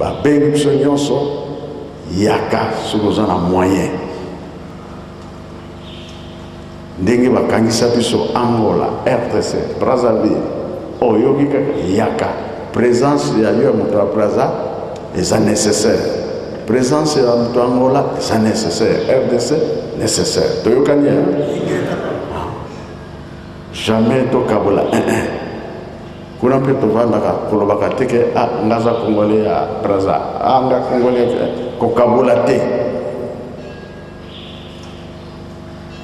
babengi biso nyonso yaka soki oza na moyen ndenge bakangisa biso Angola, RDC, Brazzaville oyoki kaka yaka présence ya yo moto ya Brazza eza nécessaire, présence ya moto Angola eza nécessaire, RDC nécessaire. Toyokani jamais tokabola kuna mpe tovandaka kolobaka teke ngaza congolais ya Brazza nga congolais kokabola te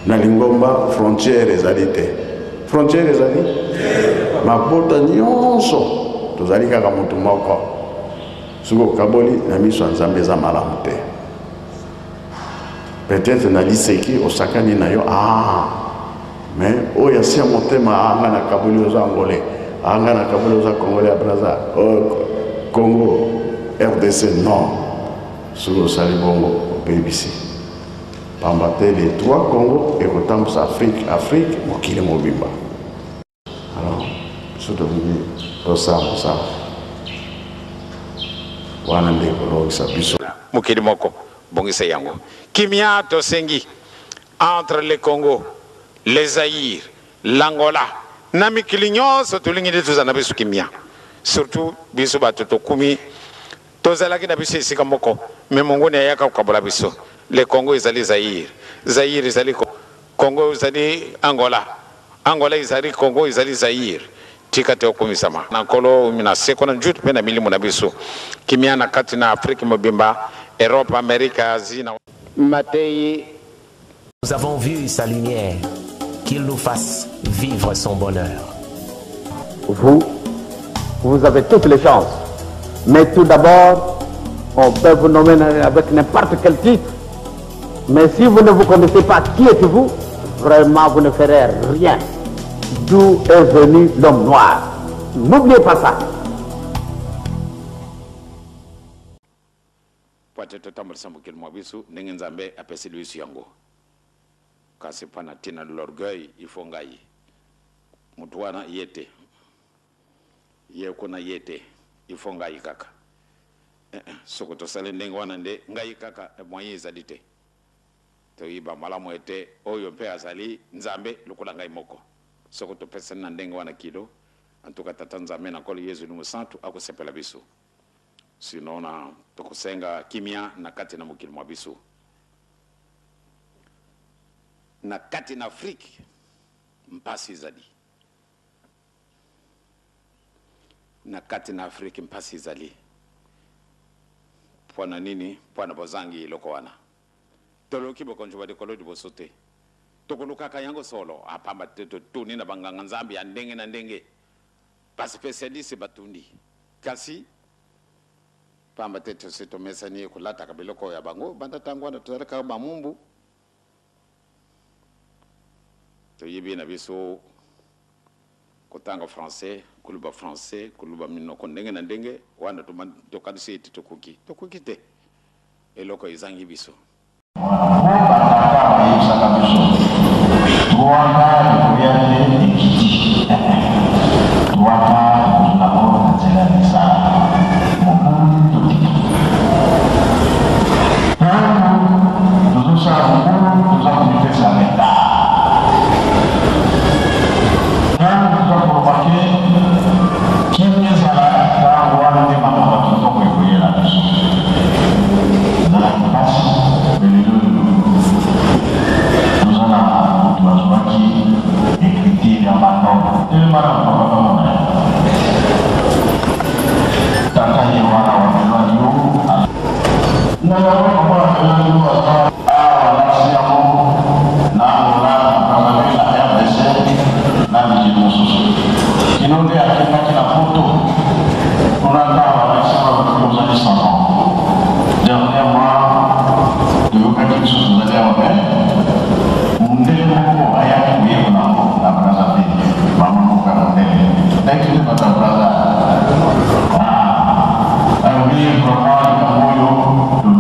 na lingomba frontière ezali te, frontière ezali mabota nyonso tozali kaka motu moko soki okaboli na miso ya Nzambe eza malamu te. Peut-être na liseki osakani na yo mais oyo asia motema anga na kaboli oza angolais anga na kaboli oza congolais ya Brazza Congo RDC non soki osali bongo opebisi pamba te les trois Congo ekotambusa Afrique mokili mobimba. Alors biso tolingi tosala mosala wana nde kolongisa biso mokili moko bongisa yango kimia tosengi entre le Congo, le Zaïre, l'Angola na mikili nyonso tolingi nde tozala na biso kimia, surtout biso bato tokumi tozalaki na biso esika moko me mongoni ayaka kokabola biso. Le Congo ezali Zaïre, Zaïre ezali Congo ezali Angola, Angola ezali Congo ezali Zaïre. Tika te okumisama na kolo mina seko na njutu pe na milimu na biso kimia na kati na Afrika mobimba, Europe, Amérique, Asie na Matei. Nous avons vu sa lumière, qu'il nous fasse vivre son bonheur. Vous avez toutes les chances. Mais tout d'abord, on peut vous nommer avec n'importe quel titre. Mais si vous ne vous connaissez pas qui êtes-vous, vraiment vous ne ferez rien. D'où est venu l'homme noir. N'oubliez pas ça. Peut-être tambalsambo kel mobisu ndenge Nzambe apesi luisu yango. Kasi pana tina l'orgueil il faut ngai. Mutu wana yete. Ye kuna yete il faut ngai kaka. Soko to sale ndenge wana nde ngai kaka moyen ezali te. To yiba malamu ete oyo mpe azali Nzambe lokola ngai moko. Soko to pesa na ndenge wana kilo antuka tata Nzambe na kolo Yesu numu santu akosepela biso. Sinon na tokosenga kimia na kati na mokili mwa biso. Na kati na Afrique mpasi ezali. Na kati na Afrique mpasi ezali. Pwana nini? Pwana bozangi loko wana. Toloki bokonjo de kolo di bosote. Tokoluka kayango solo apamba teto tuni na banganga Nzambe ya ndenge na ndenge. Ba spécialiste batundi. Kasi pamba teto seto mesani kulata kabiloko ya bango banda tangwana tuzalaka ba mumbu. To yibi na biso kotanga français kuluba minoko ndenge na ndenge wana to kadisi eti tokuki te eloko izangi biso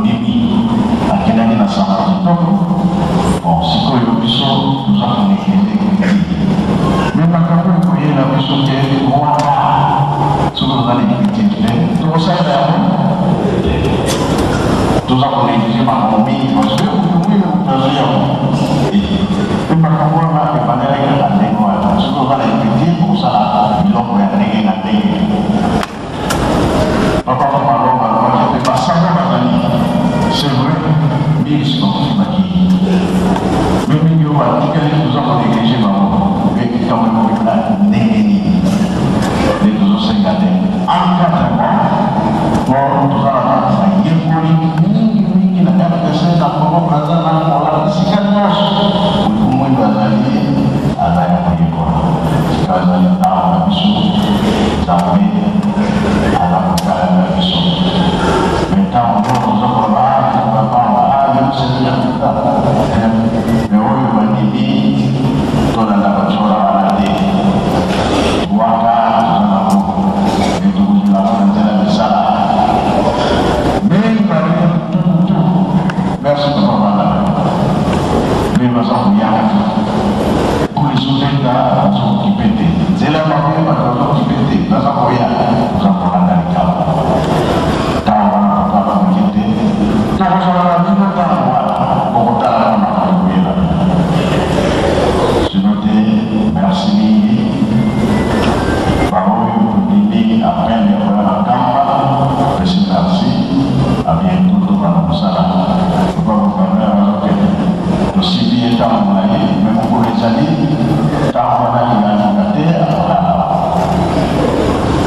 Thank you. toza konéglige makambo mingi parce que omoi motazo yango makambo wana ebandelaki na ndenge wana soki oza na epeti okosala biloko ya ndenge na ndenge papa malonga alobaki te basanga bazali c'est vrai mingi sikokosimaki me mingi oyo batikali toza konéglige bango ekambo ekokela ndenge nini nde tozosenga te encadrement po tozala na bayekoli mingi na RDC na Congo Braza na Angola esika nyonso motu mwindu azali ya koyekola sika azali ntango na biso nzambe aza kotala na biso me ntango to toza koloba me oyo bandimi tolanda batyola wana te waka toza nango etokozilamo na nzela misala merci de m'avoir mais ma soeur pour les souvenirs sont qui pété c'est la mamie ma soeur qui pété dans sa foyer nous avons la dalika dans la papa qui était dans la vie de ta voix pour ta maman je notais merci parole pour dîner après les voilà gamba merci à bientôt dans la salle aussi bien dans mon avis, même pour les amis, dans mon avis, dans la terre,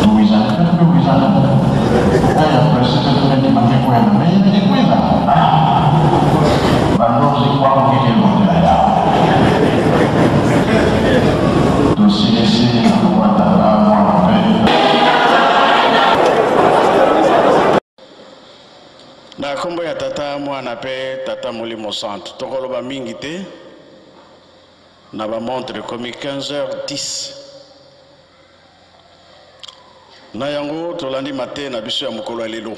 tous les amis, tous les amis. Et après, c'est ce qui m'a dit quoi, mais il m'a dit quoi, maintenant, c'est quoi, on dit qu'il est là. Dossier laissé, on va t'avoir, na kombo ya tata mwana pe tata molimo centre tokoloba mingi te na ba montre komi 15h10 na yango tolandi mate na biso ya mokolo ya lelo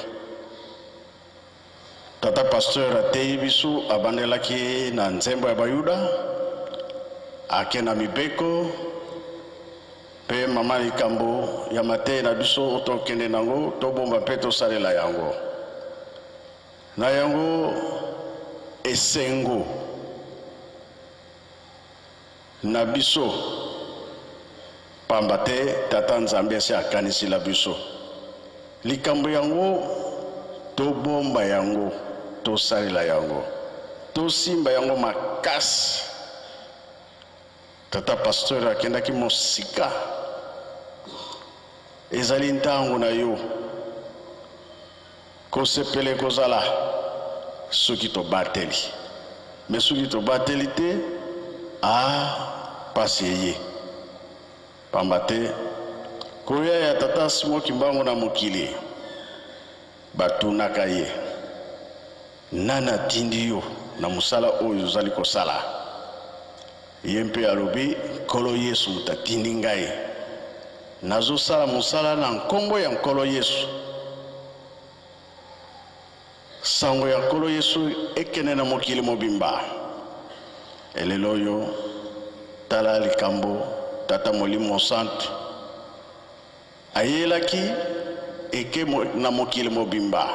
tata pasteur atei biso abandelaki na nzembo ya bayuda ake na mibeko pe mama likambo ya mate na biso tokende nango tobomba pe tosalela yango na yango esengo na biso pamba te tata nzambe asi akanisi la biso likambo yango tobomba yango tosalela yango tosimba yango makasi tata pasteur akendaki mosika ezali ntango na yo kosepele kozala soki tobateli me soki tobateli te pasi eye pamba te koya ya tata Simon Kimbangu na mokili batunaka ye nana tindi yo na musala oyo ozali kosala ye mpe alobi nkolo Yesu mutatindi ngai nazosala musala na nkombo ya nkolo Yesu sango ya nkolo Yesu ekene na mokili mobimba elelo yo tala likambo tata molimo centre ayelaki eke na mokili mobimba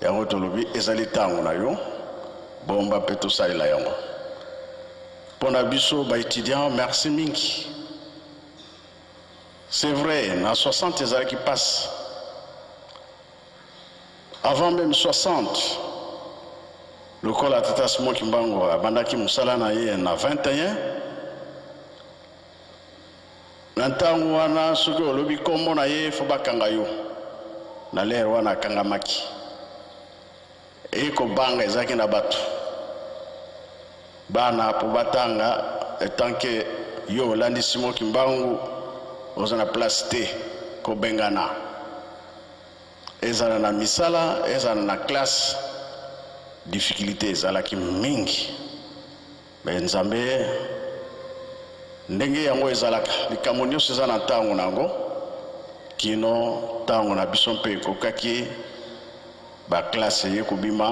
yango tolobi ezali tango na yo bomba pe tosalela yango pona biso ba étudiant merci mingi c'est vrai na 60 ezali qui passe avant même 60 le col à tata Simon Kimbangu abandaki musala na ye na 21 nantango wana soki olobi kombo na ye fo bakanga yo na lere wana akangamaki ekobanga ezalaki na bato bana po batanga etanke yo olandi Simon Kimbangu oza na place te kobengana ezala na misala ezala na classe difficulté ezalaki mingi me nzambe ndenge yango ezalaka likambo nyonso eza na ntango nango kino ntango na biso mpe ekokaki baklasse eye kobima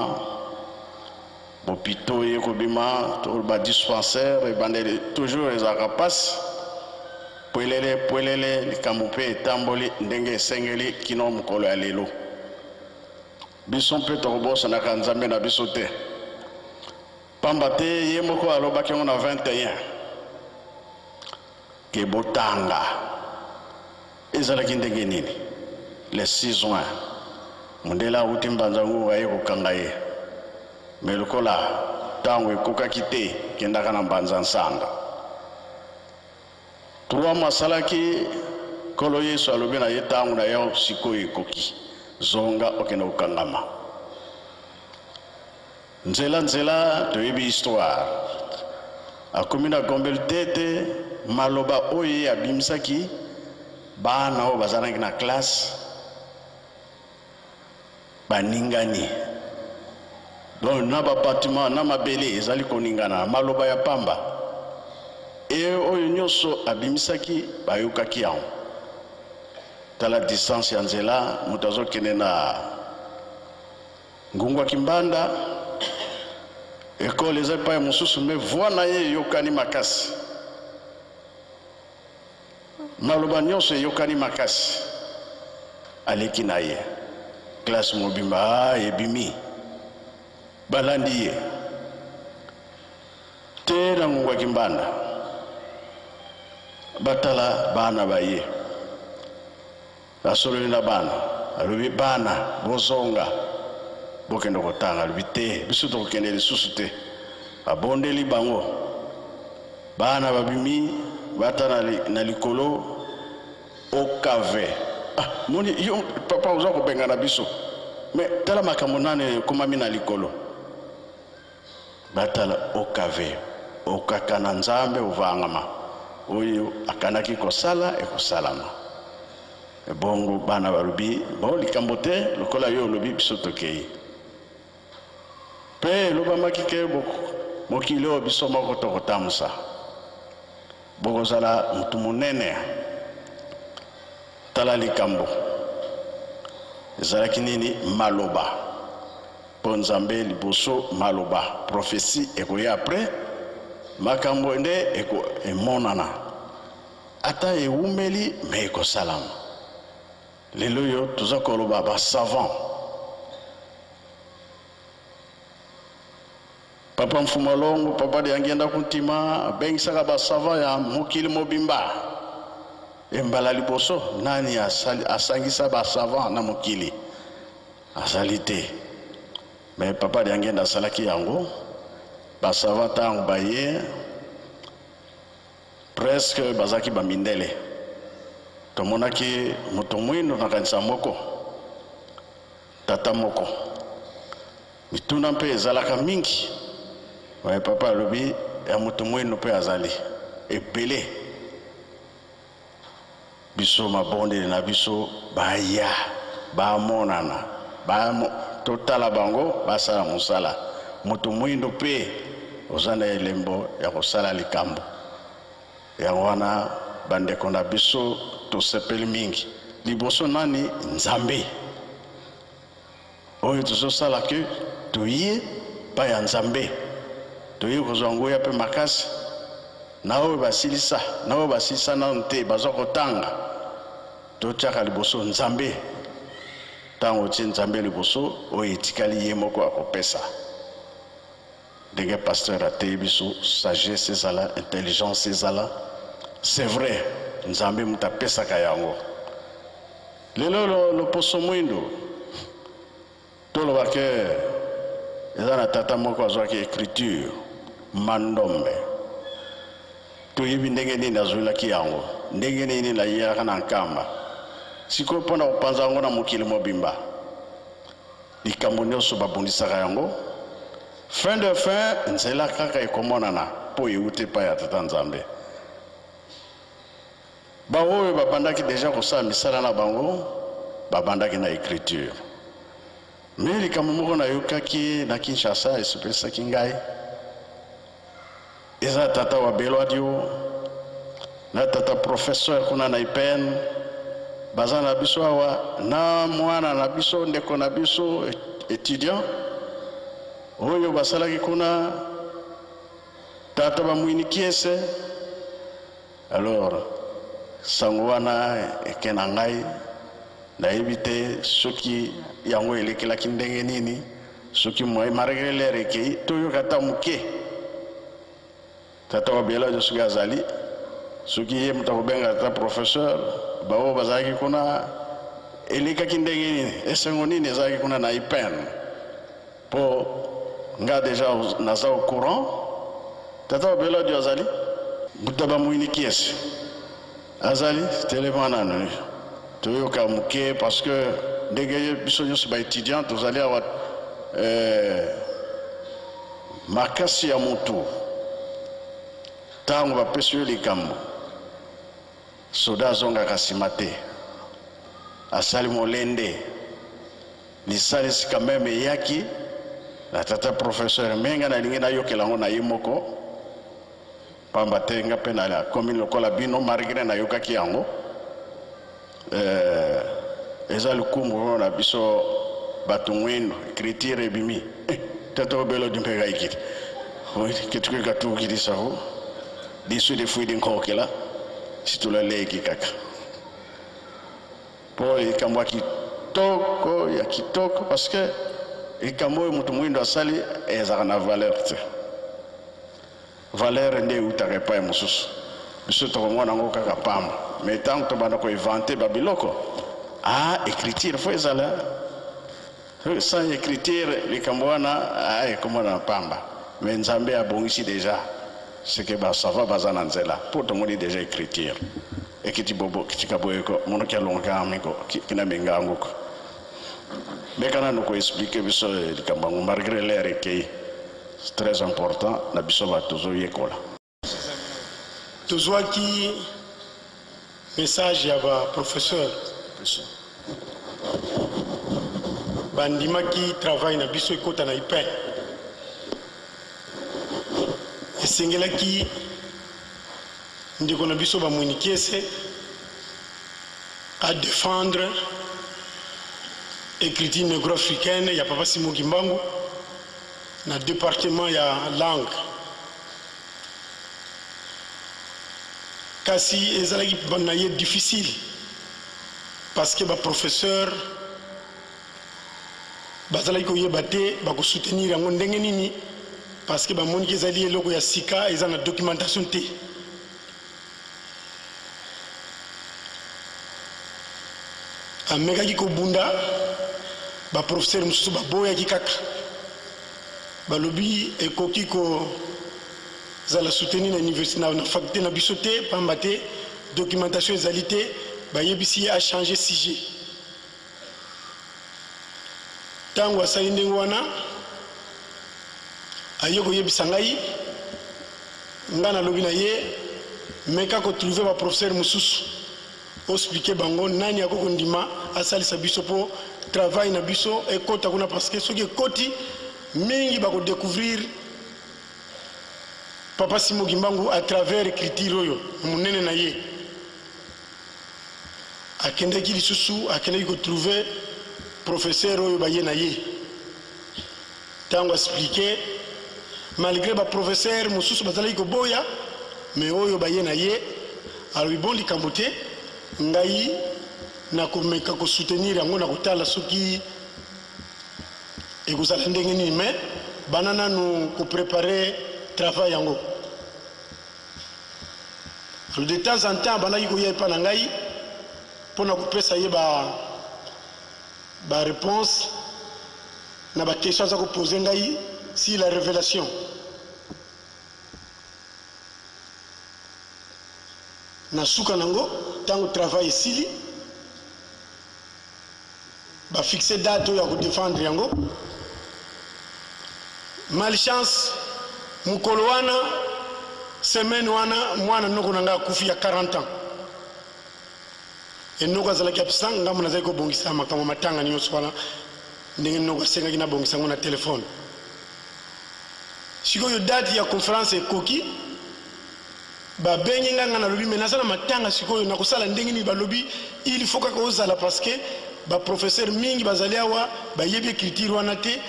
bopito eye kobima to badispensaire ebandeli toujours ezalaka mpasi pwelele likambo mpe etamboli ndenge esengeli kino mokolo ya lelo biso mpe tokobosanaka nzambe na biso te pamba te ye moko alobaki yango na 21 ke botanga ezalaki ndenge nini le 6 juin mondele awuti mbanza ngungu aye kokanga ye me lokola ntango ekokaki te kendaka na mbanza nsanga 3 mois asalaki kolo yesu alobi na ye ntango na ye sikoyo ekoki zonga okende kokangama nzela toyebi histoire akomi na gombeli tete maloba oyo ye abimisaki bana oyo bazalaki na classe baningani donc na bapatiment na mabele ezali koningana maloba ya pamba e oyo nyonso abimisaki bayokaki yango tala distance ya nzela moto azokende na ngungwa kimbanda ekole eza epai mosusu me voi na ye eyokani makasi maloba nyonso eyokani makasi aleki na ye klase mobimba ebimi balandi ye te na ngungwa kimbanda batala bana baye asololi na bana alobi bana bozonga bokende kotanga alobi te biso tokokende lisusu te abondeli bango bana babimi bata na likolo okave moni yo papa oza kobenga na biso me tala makambo nane ekomami na likolo batala okave okaka na nzambe ovangama oyo akanaki kosala ekosalama bongo bana balobi bo likambo te lokola yo olobi biso tokei mpe elobamaki ke mokili oyo biso moko tokotamusa bokozala motu monene tala likambo ezalaki nini maloba mpo nzambe liboso maloba profesi ekoya apres makambo nde emonana ata ewumeli me ekosalama lelo yo toza koloba basavant papa mfumalongo papa de angenda kuntima abengisaka basavant ya mokili mobimba embala liboso nani asangisa basavant na mokili azali te me papa de angenda asalaki yango basavant ntango baye presque bazaki bamindele tomonaki moto mwindo na kanisa moko tata moko mituna mpe ezalaka mingi waye papa alobi ya moto mwindo mpe azali ebele biso mabondeli na biso baya bamonana totala bango basala mosala moto mwindo mpe oza na elembo ya kosala likambo yango wana bandeko na biso tosepeli mingi liboso nani nzambe oyo tozosala ke toye pa ya nzambe toye kozwa nguya mpe makasi na oyo basilisa nano te baza kotanga totiaka liboso nzambe ntango otie nzambe liboso oyo etikali ye moko akopesa ndenge pasteur ateye biso sagesse ezala intelligence ezala c'est vrai nzambe mutu apesaka yango lelo loposo mwindo toloba ke eza na tata moko azwaki écriture mandombe toyebi ndenge nini azwelaki yango ndenge nini nayelaka na nkamba sikoyo mpo na kopanza yango na mokili mobimba likambo nyonso babundisaka yango fin de fin nzela kaka ekomonana mpo euti epai ya tata nzambe baoyo babandaki deja kosala misala na bango babandaki na écriture me likambo moko nayokaki na Kinshasa esopelisaki ngai eza tata wa Belwadio na tata professeur kuna na IPN baza na biso awa na mwana na biso ndeko na biso étudiant oyo basalaki kuna tata bamwini kiese alors sango wana ekena ngai nayebi te soki yango elekelaki ndenge nini soki moi malgré l'air ekei toyoka ata moke tata Biolojo soki azali soki ye moto akobenga ata professeur bao bazalaki kuna elekaki ndenge nini esengo nini ezalaki kuna na IPEN mpo nga deja naza au courant tata Biolojo azali moto bamoyiniki esi azali telefone nanu toyoka moke parce que ndenge biso nyonso baétudiant tozali awa makasi ya motu ntango bapesi yo likambo soda azongaka nsima te asali molende lisalisi quand même eyaki na tata professeur menga nalingi nayokela yango na ye moko pamba te nga mpe na commune lokola bino malgré nayokaki yango eza lukumbu na biso bato mwendo écriture ebimi tata Biolojo mpe gaikiti ketukweka tukilisaho liso defuidi nkokela situlaleki kaka po likambo ya kitoko parce que likambo oyo moto mwindo asali ezalaka na valeur te valeur nde eutaka epai mosusu biso tokomona yango kaka pamba mais ntango tobanda koinvente babiloko écriture fo ezala sans écriture likambo wana ekomona na pamba mais nzambe abongisi déjà ce que basava baza na nzela mpo tomoni déjà écriture ekiti bobo kitika boyeko mono kialonga amiko kina mengango bekana no ko expliquer biso likambo ngo malgré l'air ekei c'est très important na biso batozo yekola tozwaki message ya ba professeur bandimaki travail na biso ekota na IPEN esengelaki ndeko na biso bamunikiese à défendre écriture négro-africaine ya Papa Simon Kimbangu na département ya langue kasi ezalaki na ye difficile parce que ba professeur bazalaki koyeba te bakosoutenir yango ndenge nini parce que bamoniki ezali eloko ya sika eza na documentation te amekaki kobunda baprofesseur mosusu baboyaki kaka balobi ekoki kozala soutenir na université na faculté na biso te pamba te documentation ezali te bayebisi ye achanger sujet ntango asali ndenge wana aye koyebisa ngai nga nalobi na ye meka kotrouve baprofesseur mosusu oexplike bango nani akoko ndima asalisa biso mpo travail na biso ekota kuna parce que soki ekoti mingi bakodécouvrir Papa Simon Kimbangu à travers écriture oyo monene na ye akendaki lisusu akendaki kotrouve professeur oyo baye na ye ntango explike malgré baprofesseur mosusu bazalaki koboya mais oyo baye na ye alobi bon likambo te ngai nakomeka kosoutenir yango na kotala soki ekozala ndenge nini mais bana nanu koprépare travail yango alors de temps en temps bandaki koya epa na ngai mpona kopesa ye baréponse na baquestion aza kopose ngai si la révélation na suka nango ntango travail esili bafixe date oyo ya kodéfendre yango malchance mokolo wana semaine wana mwana noko na ngai akufi ya 40 ans enoko azalaki apesa ngambo nazali kobongisa makambo matanga nyonso wana ndenge noko asengaki nabongisa yango na telefone sikoyo date ya conférence ekoki babengi nga nalobi me naza na matanga sikoyo nakosala ndenge nini balobi il faut kaka ozala parce que baprofesseur mingi bazali awa bayebi écriture wana te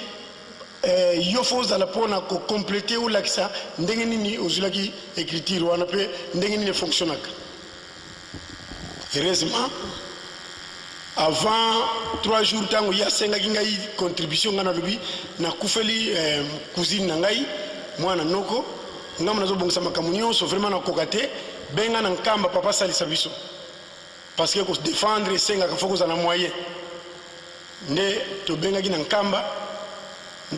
yo fo ozala mpona kokomplete olakisa ndenge nini ozwilaki écriture wana mpe ndenge nini efonctionnaka heureusement avant 3 jours tango ya senga ngai contribution ngana lobi na kufeli cousine na ngai mwana noko ngam nazo bongisa makamunyo so vraiment na kokate benga na nkamba papa salisa biso parce que ko défendre senga ka foko za na moyen nde to benga gina nkamba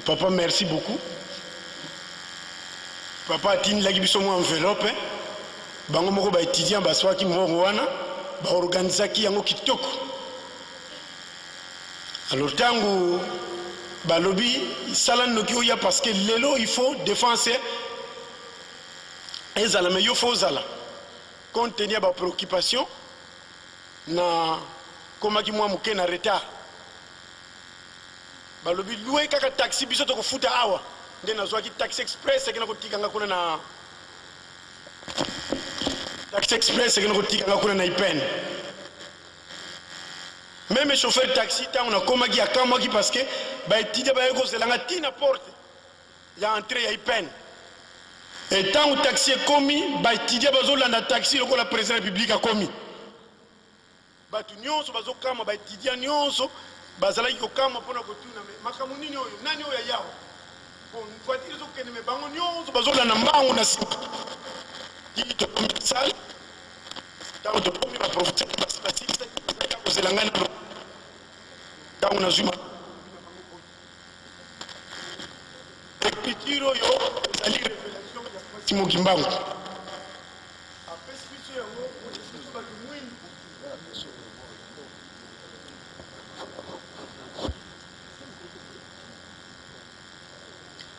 papa merci beaucoup papa tini lagi biso mo enveloppe bango moko ba étudiant ba swaki mo wana ba organiser ki yango kitoko. Alors tango balobi salan no ki parce que lelo il faut défenser ezala mais il faut zala compte tenu ba préoccupation na koma ki mwa muke na retard balobi loué kaka taxi biso to ko futa awa nde na zwaki taxi express kena ko tikanga kuna na taxi express kena ko tikanga kuna na Ipen. Même chauffeur taxi tant on a commis à Kamaki parce que bah étudier bah ego c'est la tina porte il y a entrée il y a Ipen et tant on taxi est commis bah étudier bah zo la taxi le la président République a commis bah tout nyonso bah zo kama bah étudier nyonso bah zala iko kama pona ko tuna mais makamuni nyo nani oya yao bon voiture zo kene mais bango nyonso bah zo la mbango na sipa qui te commissaire tant on te commis bah professeur c'est la ngana dans una zuma écriture yo ali révélation ya Simo Kimbangu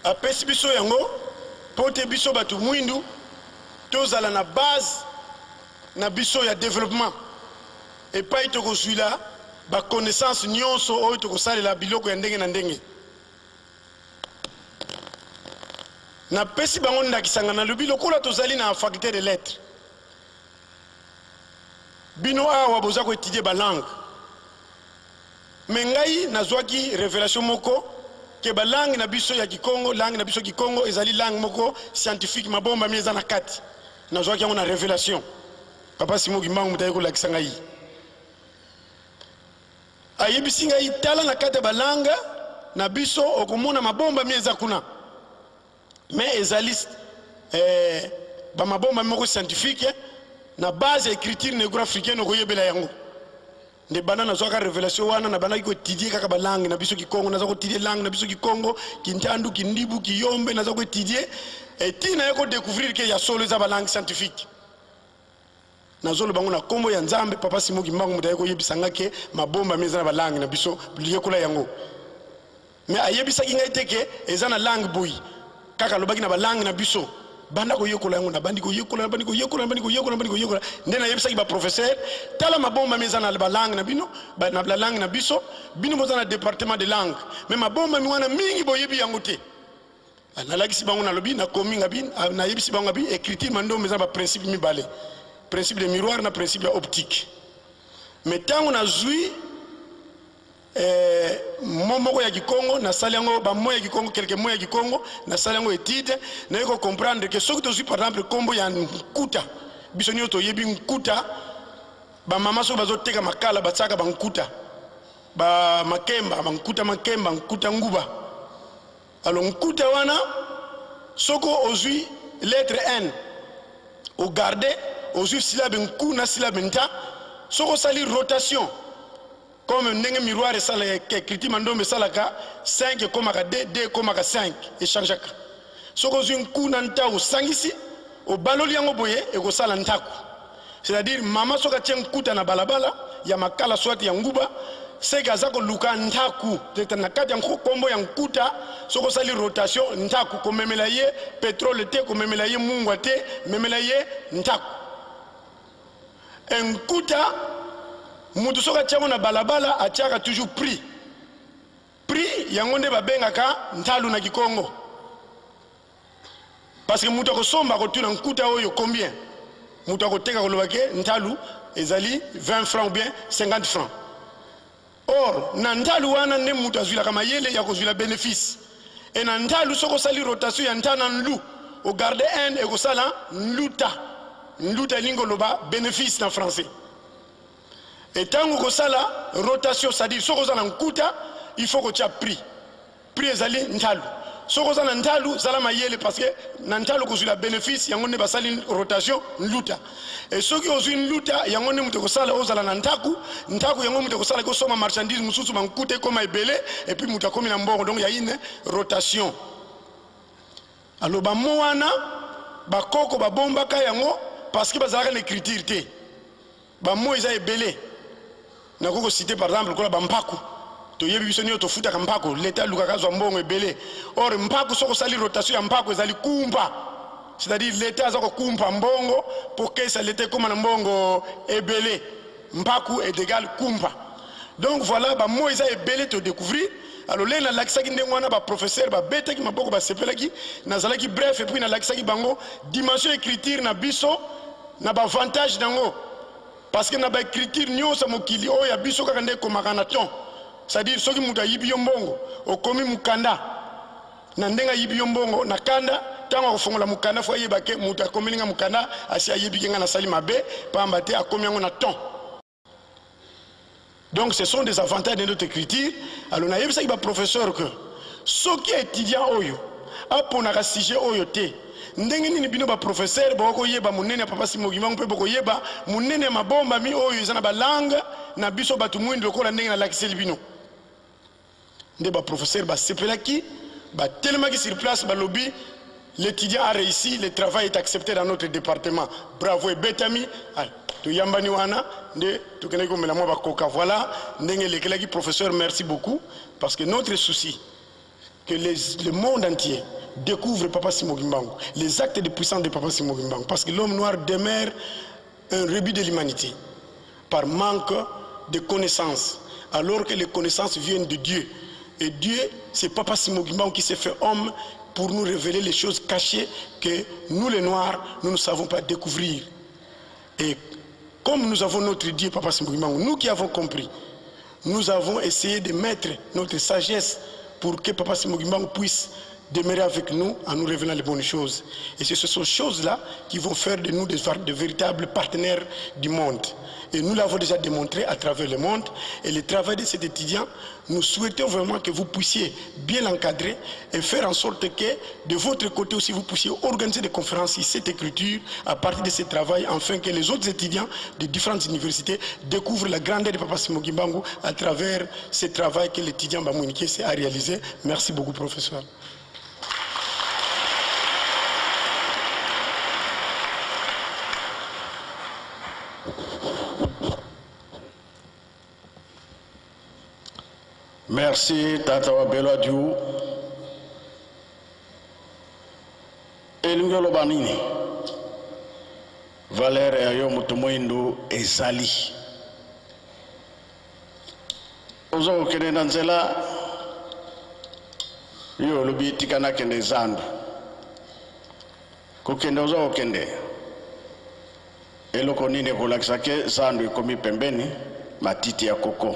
apesi biso yango pote biso batu mwindu tozala na base na biso ya développement et pas ito ko suila ba connaissance nyonso o ito ko salela biloko ya ndenge na ndenge na pesi bango ndakisanga na lobi lokola tozali na faculté de lettres bino awa boza ko étudier ba langue mais ngai nazwaki révélation moko ke ba langue na biso ya Kikongo langue na biso Kikongo ezali langue moko scientifique mabomba mieza na kati nazwaki yango na révélation papa Simo Kimbangu mutaye ko lakisa ngai ayebisi ngai tala na kati balanga na biso okomona mabomba mieza kuna mais ezali ba mabomba moko scientifique na base écriture négro-africaine okoyebela yango nde bana na zwaka révélation wana na bana ko étudier kaka balangue na biso Kikongo na zako étudier langue na biso Kikongo Kintandu Kindibu Kiyombe na zako étudier et tina yako découvrir que ya solo za balangue scientifique nazolo bango na kombo ya Nzambe papa Simo Kimbangu mutaye ko yebisanga ke mabomba meza na balangue na biso liye kula yango mais ayebisa ki ngai teke eza na langue boyi kaka lobaki na balangue na biso banda ko yekola yango na bandi ko yekola nde na yebisa ki ba professeur tala mabomba meza na balangue na bino na la langue na biso bino boza na département de langue mais mabomba mi wana mingi boyebi yango te na lagisi bango na lobi na komi ngabi na yebisi bango ngabi écriture mando meza ba principe mi balé principe de miroir na principe optique mais tant on a joué momoko ya Kikongo na salango ba moya Kikongo quelques moya Kikongo na salango étude na yeko comprendre que ce que tu par exemple kombo ya nkuta bisonyo to yebi nkuta ba mama so bazoteka makala batsaka ba nkuta ba makemba ba nkuta nguba alors nkuta wana soko ozui lettre N au garder aux syllabes nku na syllabe nta soko sali rotation comme ndenge miroir sala écriture mandombe salaka 5 comme ka d comme ka 5 échange ka soko zu nku na nta o sangisi o baloli yango boye e ko sala ntako c'est-à-dire mama soka tien kuta na balabala ya makala swati ya nguba seka zako luka ntaku na kati ya kombo ya nkuta soko sali rotation ntaku ko memela ye pétrole te ko memela ye mungwa te memela ye ntaku nkuta mutu soka tiamo na balabala atiaka toujours prix yango nde babengaka ntalu na Kikongo parce que mutu akosomba akotuna nkuta oyo combien mutu akoteka kolobake ntalu ezali 20 francs ou bien 50 francs or na ntalu wana nde mutu azwilaka mayele ya kozwila bénéfice et na ntalu soko sali rotation ya ntana nlu o garde n ekosala nluta elingo loba bénéfice na français Et tant que ça la rotation, c'est-à-dire ce que ça n'encoûta, il faut que tu aies prix ezali ntalu. Ce que ça n'entalu, ça la maïele parce que n'entalu que sur la bénéfice, il y a une basali rotation, luta. Et ceux qui ont une luta, il y a une mute que ça la ozala n'antaku, ntaku il y a une mute que ça la consomme marchandise, mususu m'encoûte comme ebele, et puis muta comme une mbongo, donc il y a une rotation. Alors ba moana, ba koko ba bomba kayango, parce que bazala une écriture té. Ba mo isa ebele. Na koko cité par exemple kola ba mpaku. To yebi biso nyo to futa ka mpaku, l'état lukaka zo mbongo ebele. Or mpaku soko sali rotation ya mpaku ezali kumpa. C'est-à-dire l'état zako kumpa mbongo pour que ça l'été comme na mbongo ebele. Mpaku est égal kumpa. Donc voilà ba mo isa ebele to découvrir. Alors là, na lakisaki ndengwana ba professeur ba beta ki maboko ba sepelaki na zalaki bref et puis na lakisaki bango dimension écriture na biso na ba avantage dango parce que na ba écriture nyonso mokili o ya biso kaka nde komaka na ton, c'est-à-dire soki mutu ayibi yo mbongo okomi mukanda na ndenga yibi yo mbongo na kanda tango akofongola mukanda fo ayeba ke mutu akomi nga mukanda asi ayebi ke nga na sali mabe pamba te akomi yango na ton. Donc ce sont des avantages de notre écriture. Alors on a vu ça que professeur que ceux qui étudiant oyo apona ka sujet oyo te ndenge nini bino ba professeur boko yeba munene papa Simogimba mpe boko yeba munene mabomba mi oyo ezana ba langue na biso batu mwindi lokola ndenge na lakiseli bino nde ba professeur ba sepelaki ba tellement qui sur place ba lobby l'étudiant a réussi, le travail est accepté dans notre département. Bravo et betami. Yambani wana de tukeneko melamo ba koka. Voilà ndenge lekelaki professeur, merci beaucoup parce que notre souci que le monde entier découvre Papa Simogimba, les actes de puissance de Papa Simogimba, parce que l'homme noir demeure un rebut de l'humanité par manque de connaissances, alors que les connaissances viennent de Dieu. Et Dieu, c'est Papa Simogimba qui s'est fait homme pour nous révéler les choses cachées que nous les Noirs, nous ne savons pas découvrir. Et comme nous avons notre Dieu, Papa Simogimba, nous qui avons compris, nous avons essayé de mettre notre sagesse pour que Papa Simogimba puisse demeurer avec nous en nous révélant les bonnes choses. Et c'est ces choses-là qui vont faire de nous de véritables partenaires du monde. Et nous l'avons déjà démontré à travers le monde. Et le travail de cet étudiant, nous souhaitons vraiment que vous puissiez bien l'encadrer et faire en sorte que de votre côté aussi vous puissiez organiser des conférences sur cette écriture à partir de ce travail, afin que les autres étudiants de différentes universités découvrent la grandeur de Papa Simogimba à travers ce travail que l'étudiant Bamouinike a réalisé. Merci beaucoup, professeur. Merci Tata Wabelo Diou. Elungelo banini. Valère et Ayo Mutumoindo et Zali. Ozo kene nanzela yo lobi tikana kende zandu. Kokende ozo kende. Eloko nine kolakisake zandu ikomi pembeni matiti ya koko.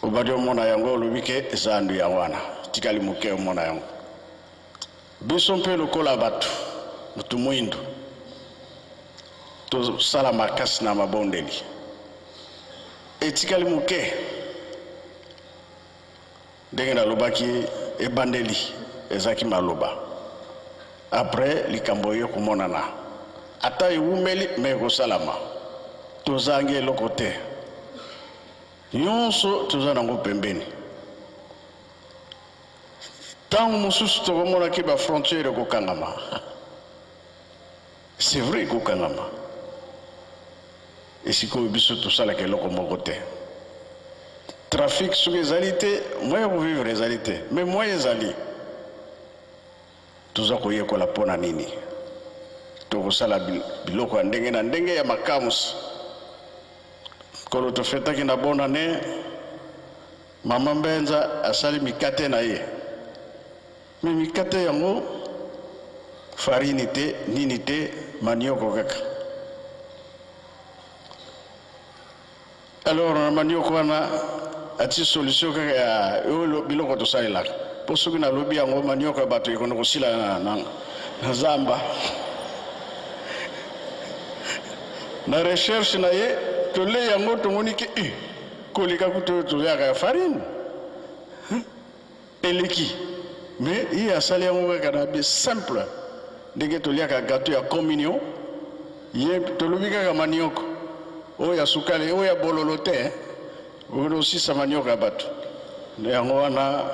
Obadio mona yango lubike zandu ya wana tikali muke mona yango biso mpe lokola batu mutu mwindu to sala makasi na mabondeli etikali muke ndenge na lobaki ebandeli ezaki maloba après likambo yo kumonana ata iwumeli meko salama tozange lokote nyonso tozana ngo pembeni tangu mususu tokomona ke ba frontière kokangama c'est vrai kokangama esiko biso tosala ke loko moko te trafic soki ezali te moyen kovivre ezali te mais moyen ezali toza koyekola mpona nini tokosala biloko ya ndenge na ndenge ya makamusi kolo tofetaki na bonne année mama Mbenza asali mikate na ye mais mikate yango farine te nini te manioko kaka alors na manioko wana ati solution kaka ya biloko tosalelaka po soki na lobi yango manioko ya bato ekono kosila na zamba na recherche na ye tole yango tomoni ke koleka kuto tozaka farine eleki mais il asali yango kaka na bi simple ndenge toliaka gâteau ya communion ye tolobi kaka manioko oyo ya sukali oyo ya bololo te oyo osisa manioko ya bato yango wana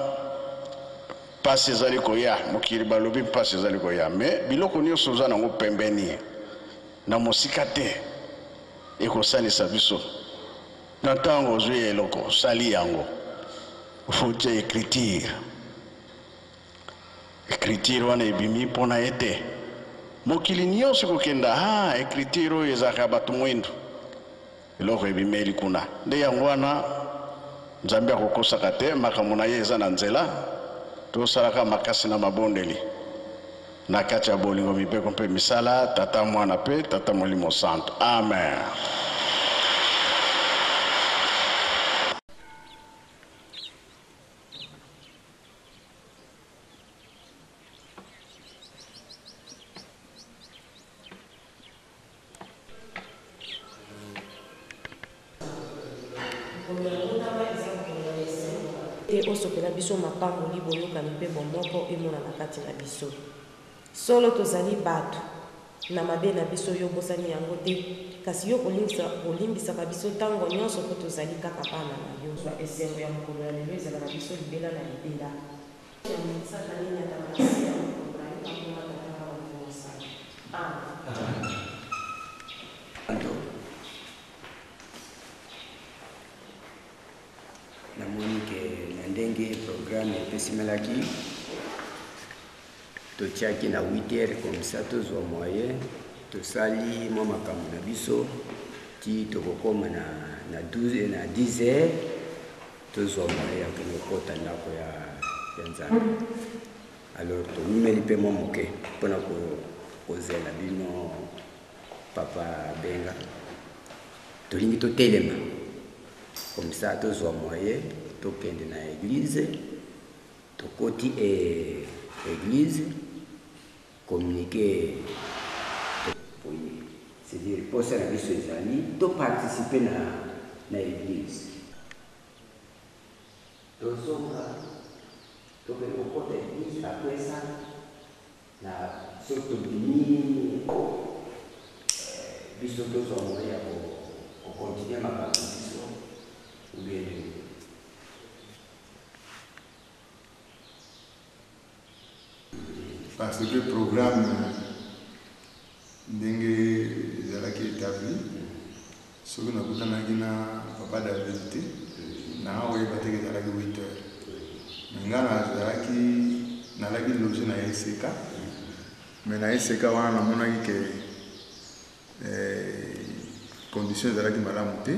mpasi ezali koya mokili balobi mpasi ezali koya mais biloko nyonso oza nango pembeni na mosika te ekosalisa biso na ntango ozwi eloko osali yango ofotia écriture wana ebimi mpona ye te mokili nyonso kokenda écriture oyo ezalaka bato mwindu eloko ebimeli kuna nde yango wana nzambe akokosaka te makambo na ye eza na nzela tosalaka makasi na mabondeli na kati ya bolingo mibeko mpe misala tata mwana mpe tata molimo santo amen. osopela biso mapamboli boyokani mpe bomoko emonana kati na biso solo tozali bato na mabe na biso yo bosani yango te kasi yo kolimbisaka biso ntango nyonso mpo tozali kaka bana na yo esengo ya mokolo ya lelo ezala na biso libela na libela namoni ke na ndenge programme epesimelaki totiaki na 8h comme ça tozwa moyen tosali mwa makambo na biso ti tokokoma na 10h tozwa moyen ya kokota ndako ya nzambe alors tomimeli mpe mwa moke mpona kozela bino papa benga tolingi totelema comme ça tozwa moyen tokende na église tokoti église communiquer c'est-à-dire posa na biso ezali toparticipe na église tozonga tokende kokota église après ça na soki tobimi biso tozwa moyen ya kocontinue makambo biso ubien parce que le programme ndenge ezalaki établi soki nakutanaki na papa David te na oyeba teke ezalaki 8h me nga nalaki loge na eseka me na eseka wana namonaki ke condition ezalaki malamu te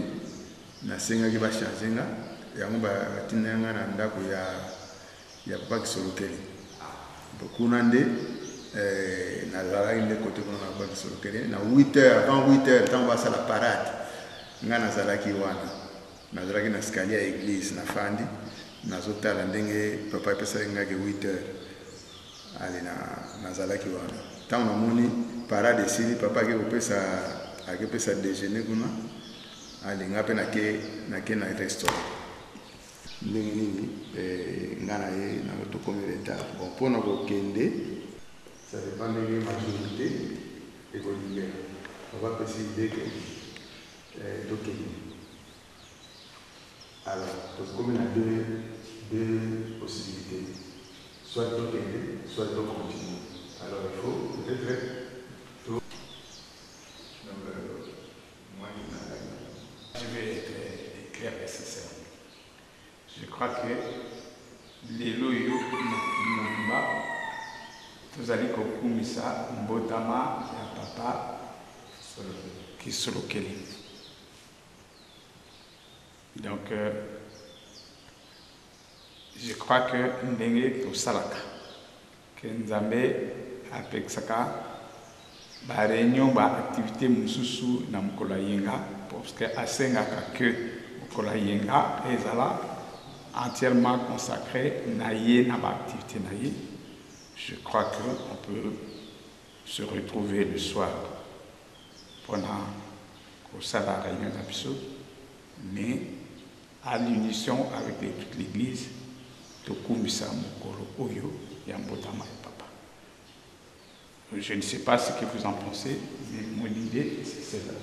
nasengaki bachange nga yango batinda nga na ndako ya papa Kisolokeli kuna nde nazalaki nde kote kuna na papa Kisolokeli na 8h avant 8h ntango basala parade nga nazalaki wana nazalaki na escalier ya église nafandi nazotala ndenge papa epesaki ngaki 8h ale nazalaki wana ntango namoni parade esili papa akepesa déjeuner kuna ale nga mpe nake na restaurant ndenge nini nga na ye tokomi retard bon mpona kokende ça dépend ndenge majorité ekolingela papa apesi ide ke tokende alors tokomi na deux possibilités soit tokende soit tocontinue alors il faut peut-être je vais être clair et sincère. Je crois que les loyaux n'ont tozali kokumisa mbotama ya papa Kisolokeli. Donc je crois que ndenge tosalaka ke nzambe apekisaka ba réunion ba activité mususu na mokolo yenga parce que asengaka que mokolo yenga ezala entièrement consacré na ye na ba activité na ye. Je crois qu'on peut se retrouver le soir pour au Salah Réunion d'Abisso, mais à l'unisson avec toute l'Église, Tokumisa Mokolo Oyo Yambotama et Papa. Je ne sais pas ce que vous en pensez, mais mon idée, c'est celle-là.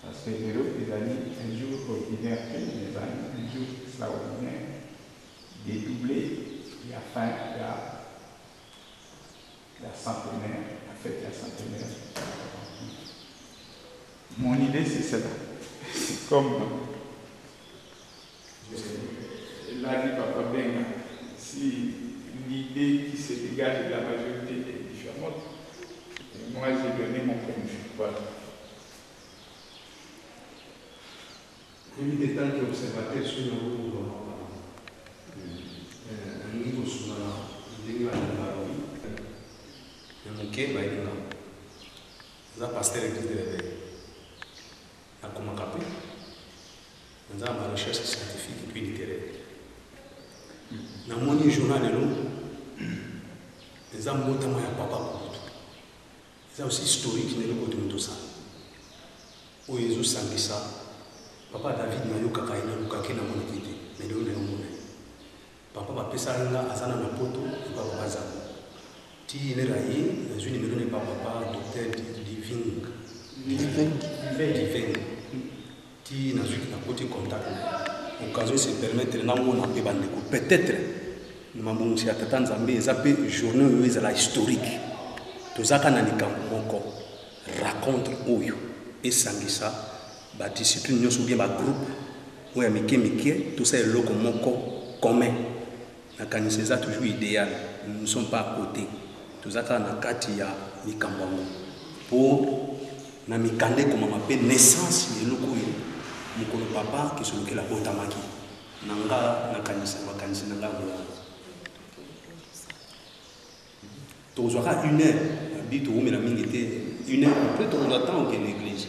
Parce que les autres, ils allaient un jour ordinaire, mais un jour extraordinaire, dédoublé, et afin la centenaire, la fête de la centenaire. Mon idée, c'est celle-là. C'est comme l'a dit Papa Benga, si l'idée qui se dégage de la majorité est différente, et moi j'ai donné mon point de vue. Voilà. Il est temps que l'observateur soit dans le gouvernement. Un niveau souvent, il y a un moquet, il y a un pasteur de l'éveil. Il y a comment capé. Il y a une recherche scientifique et puis littéraire. Dans mon journal, il y a un mot de papa. Il y a aussi historique, il y a un mot de ça. Où ils ont sangé ça. Papa David na yo kaka ina lukake na mona kiti mais leo na mona papa ba pesa nga azana na poto et papa baza ti ile rai na juni numéro ne papa docteur Living ti na juni na côté contact occasion se permettre na mona pe bande ko peut-être na mamu si atata nzambe ezape journée yo ezala historique tozaka na likambo moko raconte oyo esangisa ba discipline nyonso bien ba groupe oya mike tout ça est loko moko commun na kanisa za toujours idéal, nous ne sommes pas à côté tout ça na kati ya likambo pour na mikande comme m'appelle naissance de loko yo mukolo papa qui sont que la botamaki nanga na kanisa nanga bola tozwaka 1 heure habito o mena mingi te 1 heure peut-être on attend que l'église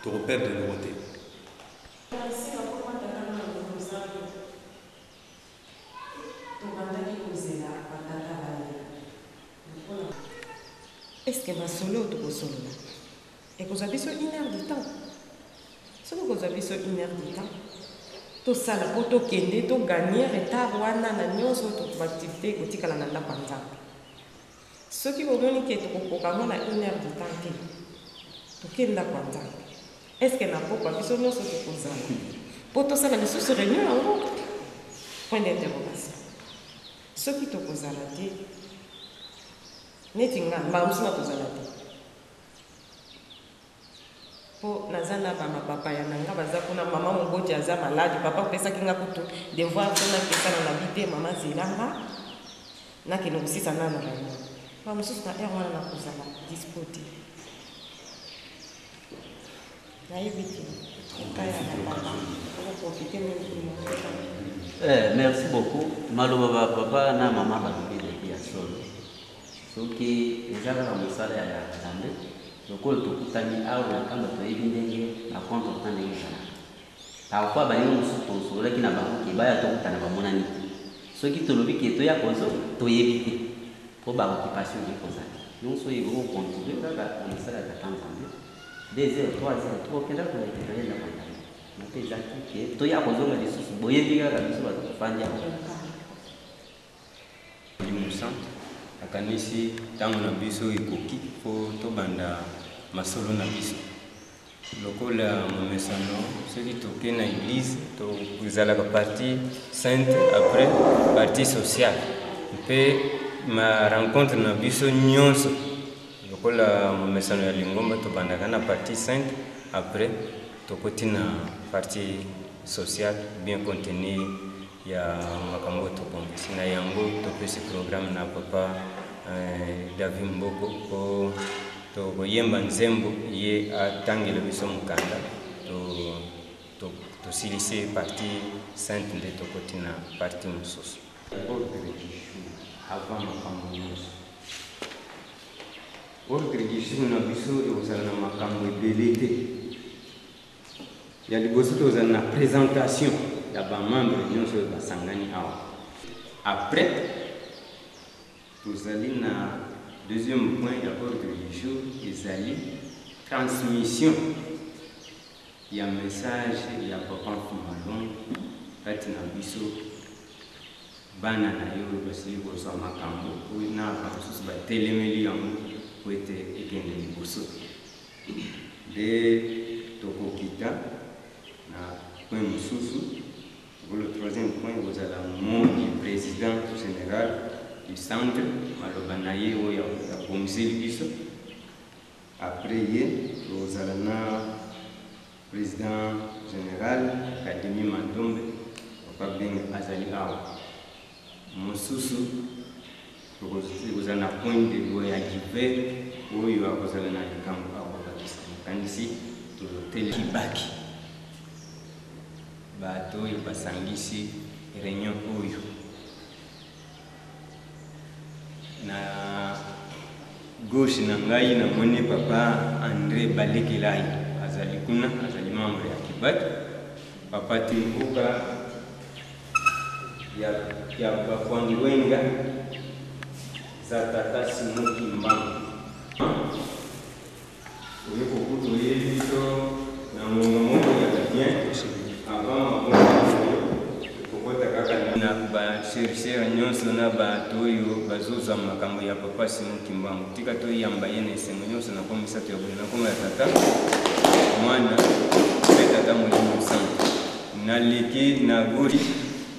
te repère de nouveauté. Est-ce que ma solo ou solo et que vous avez sur 1 heure de temps? Ce que vous avez sur 1 heure de temps, tout ça, la poto kende, tout gagner, retard, wana, na nyonso, toute activité, que tu as la panza. Ce qui vous donne qui est au programme, on a 1 heure de temps, tout kenda panza. Est-ce que n'a pas vu son nom sur le posant? Pour tout ça, la sous réunion en gros. Point d'interrogation. Ce qui te pose à la tête, n'est-ce pas ce que pour Nazana, ma papa, ya nanga bazakuna maman mongoti aza malade, papa pesa kinga kutu devoir tona pesa na habiter maman zelanga na kino kusisa na na réunion. Pas monsieur na wana na kozala dispoté. Merci beaucoup. Malobaba papa na maman balobi depuis ya solo. Soki ezaka mosala ya Nzambe, lokolo tokutani awa na kamba toyebi ndenge na contre temps ndenge ezalaka. Parfois balingi mosusu tosololaki na bango ke baya tokutana bamonani te. Soki tolobi ke toya kozo toyebi te mpo baoccupation ekozala. Nyonso oyo ekokontinue kaka mosala ya tata Nzambe. 2 heures, 3 heures, tout aucun autre récupérer la montagne. Mais les actifs, tout y a besoin de sous. Boyer bien la mission va te faire bien. La kanisi tango na biso ikoki po to banda masolo na biso. Lokola momesano soki toke na église to kuzala ka partie sainte après partie sociale. Pe ma rencontre na biso nyonso lokola momesano ya Lingomba to bandaka na partie sainte après to kotina partie sociale bien contenu ya makambo to bongisi na yango to pesi programme na papa David Mboko po to koyemba nzembo ye atangela biso mukanda to silise partie sainte nde to kotina partie mosusu avant makambo nyonso. Ordre du jour na biso ekozala na makambo ebele te. Ya liboso tozala na présentation ya bamembre nyonso oyo basangani awa. Après tozali na deuxième point ya ordre du jour ezali transmission ya message ya papa Fumalongo kati na biso bana na yo basili kozwa makambo na basusu batelemeli yango po ete ekende liboso de tokokita na point mosusu. Le troisième point, vous avez le mot du président général du centre, Malobanaye, où il y a la commission. Après, vous avez le président général, Académie Mandombe, Papa Ben Azali Awa. Mosusu, vous avez un point de loyauté, où il y a le camp à Wakandisi, tout le télébaki. Bato oyo basangisi réunion oyo na gauche na ngai na moni papa André Balekelai azali kuna azali membre ya Kibaki papa Timbuka ya Bakwangwenga za tata Simuki Mbangu oyo kokuto yebiso na mongo ya bien na basherishere nyonso na bato oyo bazoza makambo ya papa Simuki Mbangu tika toyamba ye na esengo nyonso na komi misato ya bole na komi ya tata mwana mpe tata molimo santo naleki na gori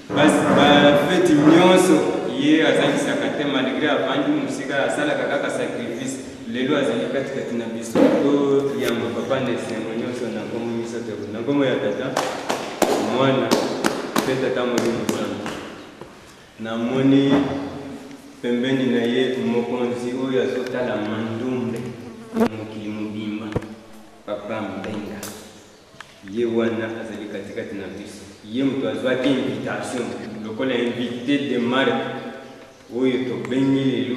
bafeti nyonso ye azangisaka te malgré avandi mosika asalaka kaka sacrifice lelo azali katikati na biso toyamba papa na esengo nyonso na komi misato ya bole na komi ya tata mwana mpe tata molimo santo namoni pembeni na ye mokonzi oyo azotala mandumbe mokili mobimba papa Mbenga ye wana azali katikati na biso ye moto azwaki invitation lokola invité de marque oyo tobengi lelo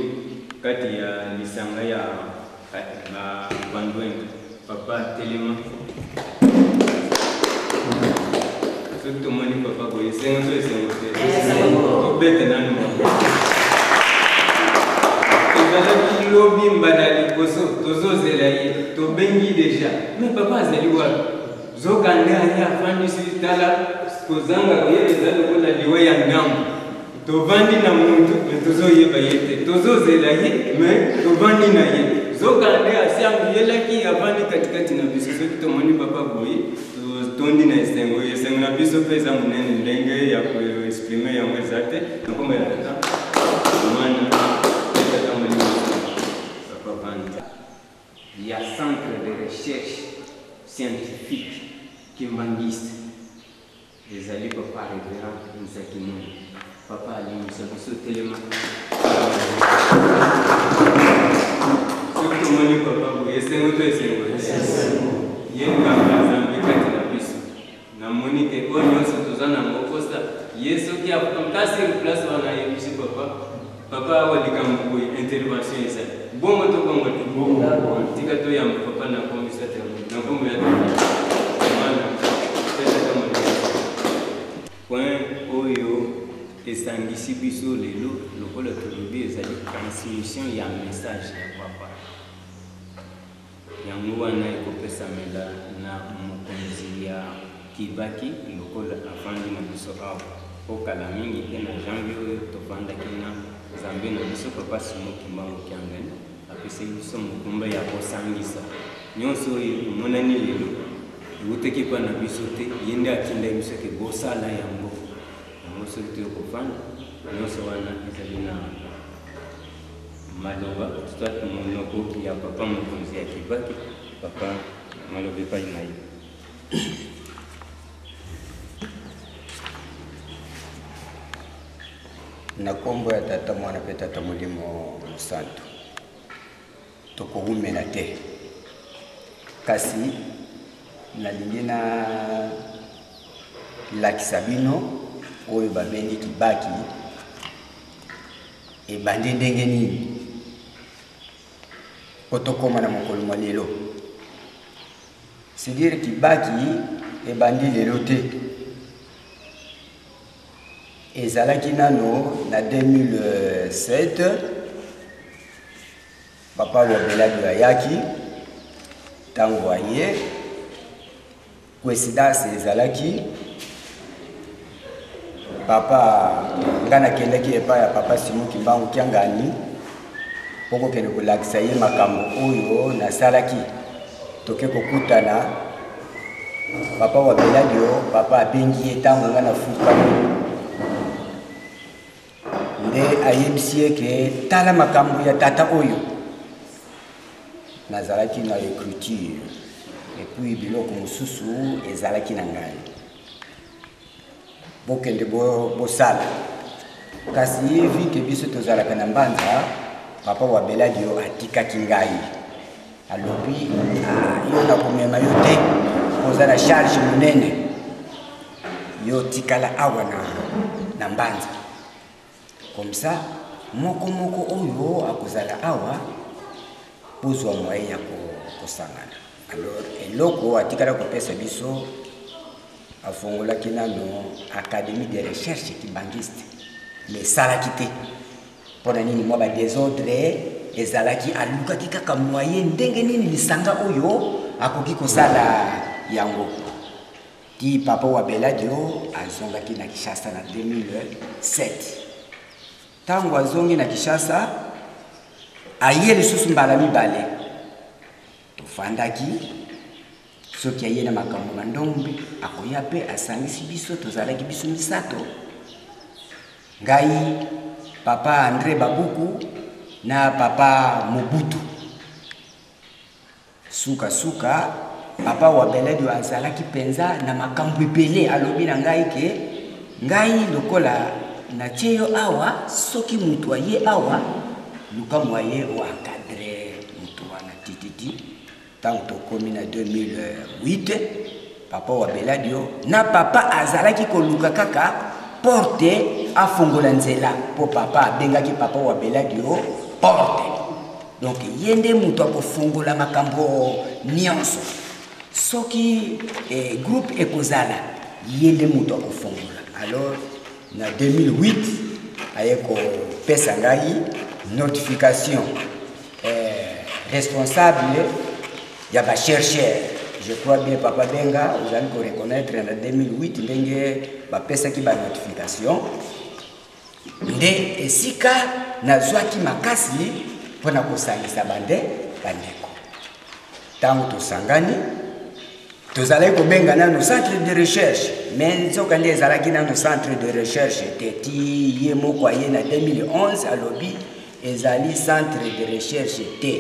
kati ya lisanga ya Bandwenga papa Telema tout le monde peut pas boyer, c'est un peu au bête dans le monde. Et dans le lobby, badali koso, tozo zelaye, to bengi déjà. Mais papa zeliwa, zokande aya fandi sitala, kozanga koye zalo kola liwe ya ngambo. To vandi na muntu, tozo yeba yete, tozo zelaye, mais to vandi na ye. Zokande asiangu yelaki avandi katikati na biso, to moni papa boye. Tondi na esengo na biso pesa munene ndenge ya ko exprimer yango exacte nakoma ya tata mwana tata molimo papa Vanda ya centre de recherche scientifique kimbangiste ezali papa révérend Nzaki Mungu papa alimusa biso telema surtout moni papa boye esengo to esengo yenga zambi kati na biso na monike oyo nyonso toza na mokosa ye soki akasi place wana yebisi papa awa likambo boye intervention ezali bongo tokongo tibongo tika toyamba papa na komisa te na kombo ya mana teta kama point oyo esangisi biso lelo lokola tolobi ezali transmission ya message ya papa yango wana ekopesamela na mokonzi ya Kibaki lokola afandi na biso awa okala mingi te na janvier oyo tofandaki na Nzambe na biso papa Simuki Mbangu Kiangani apesi biso mokumba ya kosangisa nyonso oyo emonani lelo ewuteki mpa na biso te ye nde atinda biso ke bosala yango yango soki toyokofanda nyonso wana ezali na maloba soit monoko ya papa mokonzi ya Kibaki papa maloba epai na ye na kombo ya tata mwana pe tata molimo santo tokoumela te kasi nalingi na lakisa bino oyo babengi Kibaki ebandi ndenge nini po tokóma na mokolo mwa lelo c'est-à-dire Kibaki ebandi lelo te ezalaki nano na 2007 papa Lobeladi ayaki ntango aye coïncidence ezalaki papa ngana kendaki epai ya papa Simon Kimbangu Kiangani poko kende kolakisa ye makambo oyo nasalaki toke kokutana papa wa Beladio papa abengi ye ntango nga nafuka nde ayebisi ye ke tala makambo ya tata oyo nazalaki na écriture epuis biloko mosusu ezalaki na ngai bokende bosala kasi vi ke biso tozalaka na mbanza papa wa Beladio atikaki ngai alobi yo nakomema yo te koza na charge monene yo tikala awa na mbanza comme ça moko oyo akozala awa pozwa moyen ya kosangana alors eloko atikala kopesa biso afongolaki nano académie de recherche kibangiste mais salaki te mpona nini mwa badésordre ezalaki alukaki kaka moyen ndenge nini lisanga oyo akoki kosala yango ti papa wa Beladio azongaki na Kinshasa na 2007 ntango azongi na Kinshasa aye lisusu mbala mibale tofandaki soki aye na makambo na ndongombi akoya mpe asangisi biso tozalaki biso misato ngai papa André Babuku na papa Mobutu suka papa wa Beladio azalaki penza na makambo ebele alobi na ngai ke ngai lokola na tieyo awa soki mutu aye awa luka moye o encadrer mutu wana tititi ntango tokomi na 2008 papa wa Beladio na papa azalaki koluka kaka porte afongola nzela po papa abengaki papa wa Beladio porte donc yende mutu akofongola makambo nyonso soki groupe ekozala yende mutu akofongola alors na 2008 aye kopesa ngai notification responsable ya ba chercheur je crois bien papa Benga vous allez reconnaître en 2008 ndenge bapesaki ba notification nde esika nazwaki makasi mpona kosangisa bandeko ntango tosangani tozalaki kobenga nano centre de recherche mais nzoka nde ezalaki nano centre de recherche te ti ye moko aye na 2011 alobi ezali centre de recherche te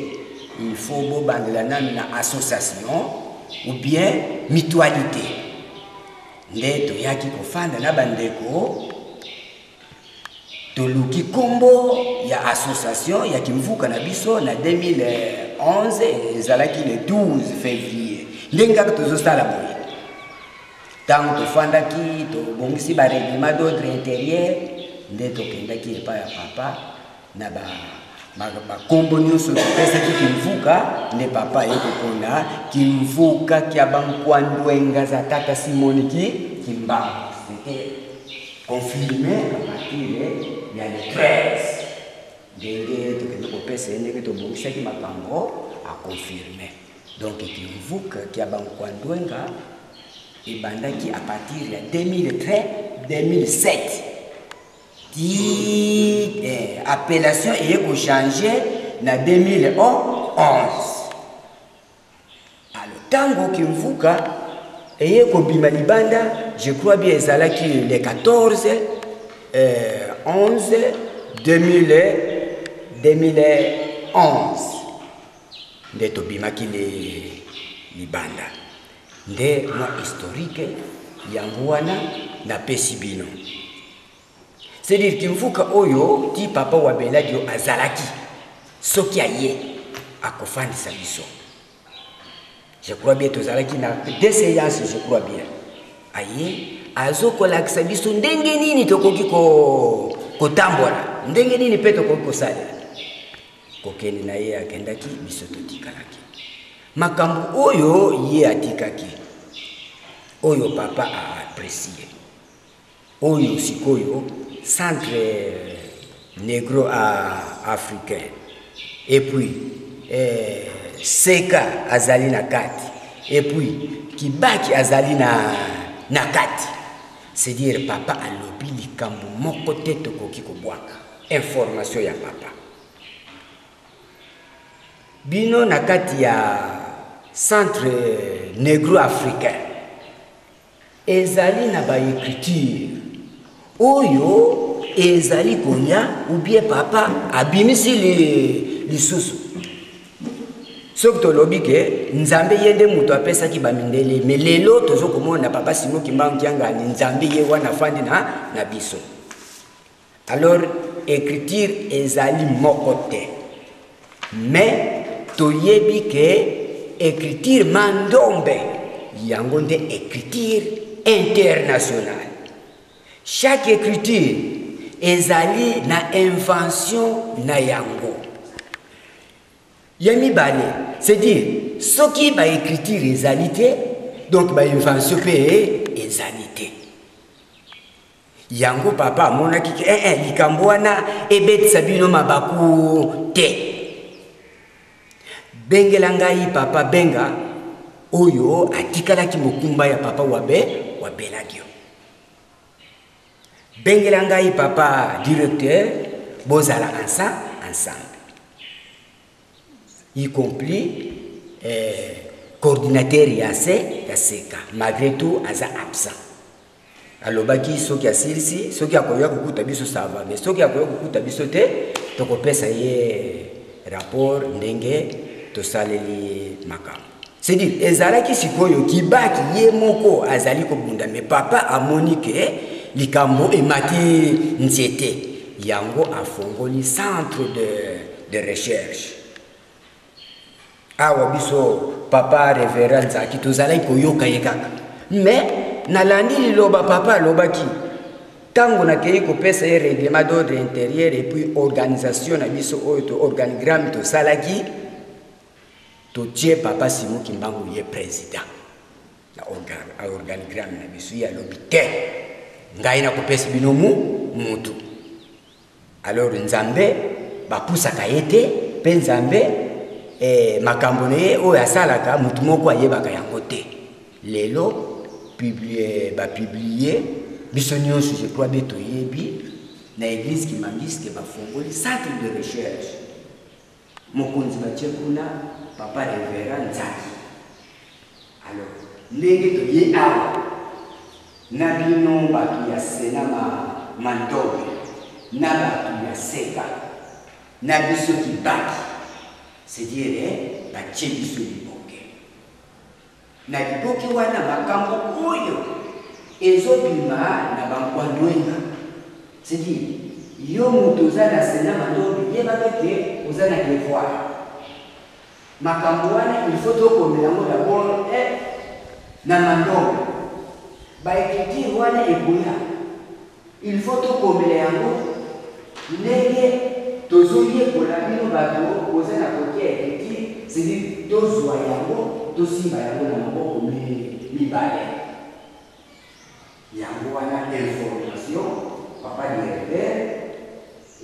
il faut bobandela nano na association ou bien mutualité nde toyaki kofanda na bandeko toluki kombo ya association ya kimvuka na biso na 2011 ezalaki le 12 février ndenge kaka tozosala boye ntango tofandaki tobongisi barèglement d'ordre intérieur nde tokendaki epai ya papa na bakombo nyonso topesaki kimvuka nde papa aye kopona kimvuka kya bankwandwenga za tata Simon Kimbangu c'était confirmé à partir ya le 13 ndenge tokende kopesa ye ndenge tobongisaki makambo aconfirme donc kimvuka kya bankwandwenga ebandaki à partir ya 2007 ti appellation eye kochange na 2011 alors ntango kimvuka eye kobima libanda je crois bien ezalaki le 14 11 2011 nde tobimaki libanda nde mwa historique yango wana napesi bino c'est-à-dire kimvuka oyo ti papa wa Beladio azalaki soki aye akofandisa biso je crois bien tozalaki na deux séances je crois bien aye azokolakisa biso ndenge nini tokoki kotambola ndenge nini mpe tokoki kosalela kokende na ye akendaki biso totikalaki makambo oyo ye atikaki oyo papa aapresie oyo sikoyo centre négro africain et puis seka azali na kati et puis kibaki azali na kati. C'est-à-dire papa alobi likambo moko te tokoki kobwaka information ya papa. Bino na kati ya centre négro-africain ezali na ba écriture oyo ezali konya ou bien papa abimisi lisusu. Soki tolobi ke nzambe yende mutu apesaki bamindele mais lelo tozokomona papa Simon Kimbangu Kiangani nzambe ye wana fandi na biso. Alors écriture ezali moko te mais toyebi ke écriture mandombe yango nde écriture internationale. Chaque écriture ezali na invention na yango. Yami bale, c'est-à-dire soki ba écriture ezali te, donc ba invention pe ezali te. Yango papa monaki ke likambo wana ebetisa bino mabaku te. Bengela ngai papa benga oyo atikalaki mokumba ya papa wabelagio. Bengela ngai papa directeur bozala ensemble. Y compris coordinateur Yaseka, malgré tout aza absent. Alobaki soki asilisi, soki akoya kukuta biso sava, mais soki akoya kukuta biso te, tokopesa ye rapport ndenge tosaleli makambo. C'est-à-dire ezalaki sikoyo kibaki ye moko azali kobunda, mais papa amoni ke likambo emati nzete. Yango afongoli centre de recherche. Awa biso papa révérend Zaki tozalaki koyoka ye kaka. Mais nalandi liloba papa alobaki tango nakei kopesa ye règlement d'ordre intérieur et puis organisation na biso oyo to organigramme to salaki to tie papa Simon Kimbangu ye président na organigramme na biso ya lobi te ngai na kopesa bino mutu. Alors nzambe bapusaka ye te pe nzambe makambo ne oyo asalaka mutu moko ayebaka yango te. Lelo publier biso nyonso je crois beto yebi na église Kimangisi ke bafongoli centre de recherche. Mokonzi batie kuna papa révérend Nzaki. Alors ndenge toye awa na bino bato ya sena mandobe na bato ya seka na biso kibaki. C'est-à-dire batie biso liboke na liboke wana makambo oyo ezobima na bankwandwenga. C'est-à-dire yo mutu oza na sena mandobi yebaka ke oza na devoir makambo wana il faut tokomela yango d'abord na mandobi baécriture wana ekoya il faut tokomela yango ndenge tozoyekola bino bato oza na kokia écriture. C'est-à-dire tozwa yango tosimba yango na maboko mibale. Yango wana information papa directeur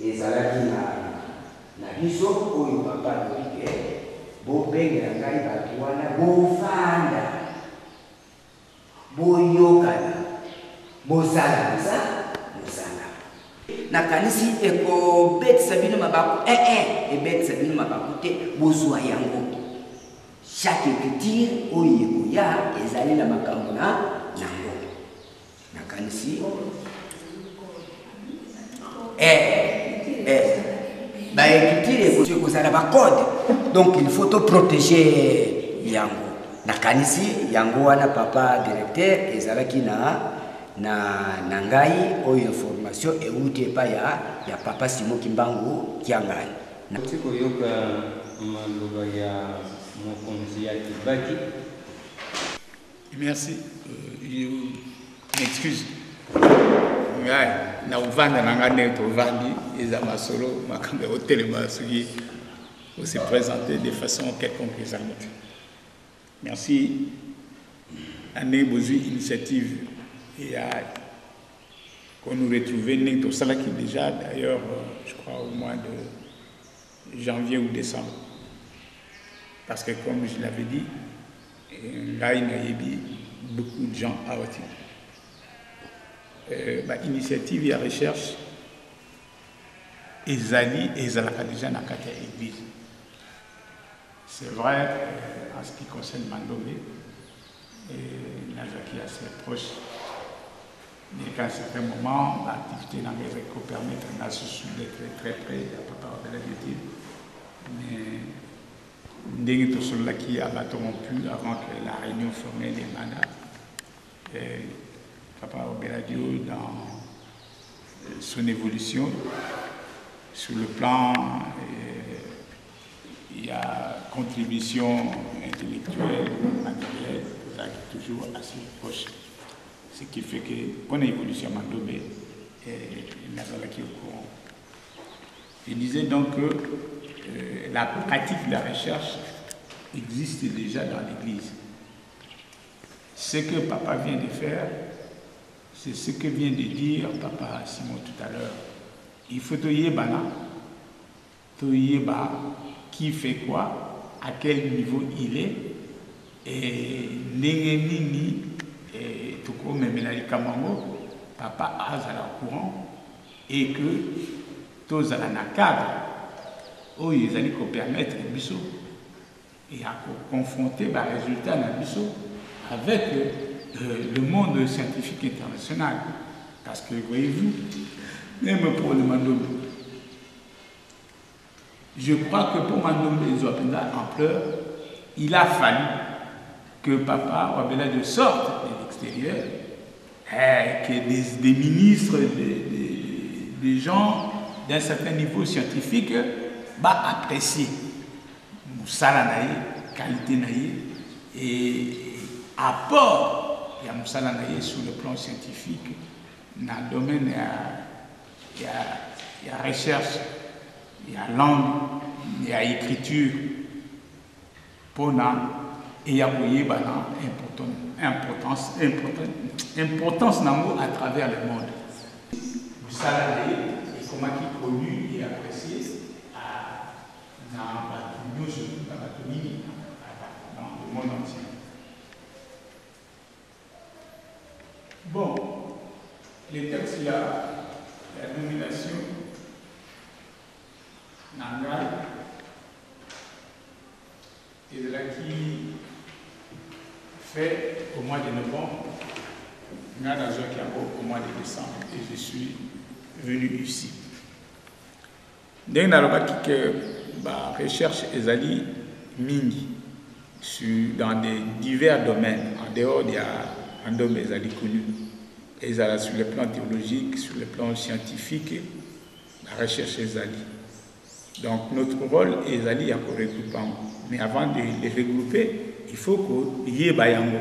ezalaki na biso oyo papa alobike bobengela ngai bato wana bofanda boyokana bosala mosala. Nakanisi ekobetisa bino mabaku ebetisa bino mabaku te bozwa yango. Chaque écriture oyo ekoya ezali na makambo nango. Nakanisi baécriture ekozala bacode, donc il faut to protéger yango. Nakanisi yango wana papa directeur ezalaki na ngai oyo information euti epa ya papa Simon Kimbangu Kiangani. Koyoka maloba ya mokonzi ya Kibaki. Merci. You m'excuse. Ngai na uvanda na ngane to vandi eza masolo makambe hotel masugi pour se présenter de façon quelconque les amis. Merci. Année Bozu initiative et qu'on nous retrouvait tout ça là qui déjà d'ailleurs je crois au mois de janvier ou décembre, parce que comme je l'avais dit beaucoup de gens à Wati. Initiative et recherche, Ezali et Ezalaka déjà dans l'église. C'est vrai, en ce qui concerne Mandombe, Nazaki est assez proche. Mais qu'à un certain moment, l'activité dans les écoles permet d'être très près, il n'y a pas de la beauté. Mais Ndenge Tosolaki a interrompu avant que la réunion formelle des mandats. Papa Obeladio, dans son évolution, sur le plan, il y a contribution intellectuelle, matérielle, ça qui est toujours assez proche. Ce qui fait que, pour l'évolution à Mandombe, Nazalaki au courant. Il disait donc que la pratique de la recherche existe déjà dans l'Église. Ce que Papa vient de faire, c'est ce que vient de dire Papa Simon tout à l'heure. Il faut toyeba qui fait quoi, à quel niveau il est, et n'engenini et tout comme Melali Kamango, Papa a au courant, et que tous à la cadre, où ils allaient permettre les bisous et à confronter les résultats de bisous avec le monde scientifique international. Parce que, voyez-vous, même pour le Mandombe, je crois que pour Mandombe et Zouapenda en pleurs, il a fallu que Papa Wabeladio sorte de l'extérieur, que des ministres, des gens d'un certain niveau scientifique apprécier Moussala Naye, qualité Naye et apport de Moussala Naye sur le plan scientifique dans le domaine il y a recherche, il y a langue, il y a écriture pour et il y a importance à travers le monde. Moussala Naye est comment qui est connu et apprécié dans le monde entier. Bon, les textes là, la nomination, Nangai, et de là qui fait au mois de novembre, au mois de décembre, et je suis venu ici. Dès que la recherche Ezali Mingi dans des divers domaines, en dehors de Mandombe Ezali connu, Ezali sur le plan théologique, sur le plan scientifique, la recherche Ezali. Donc notre rôle Ezali à regrouper. Mais avant de les regrouper, il faut qu'il y ait Bayango.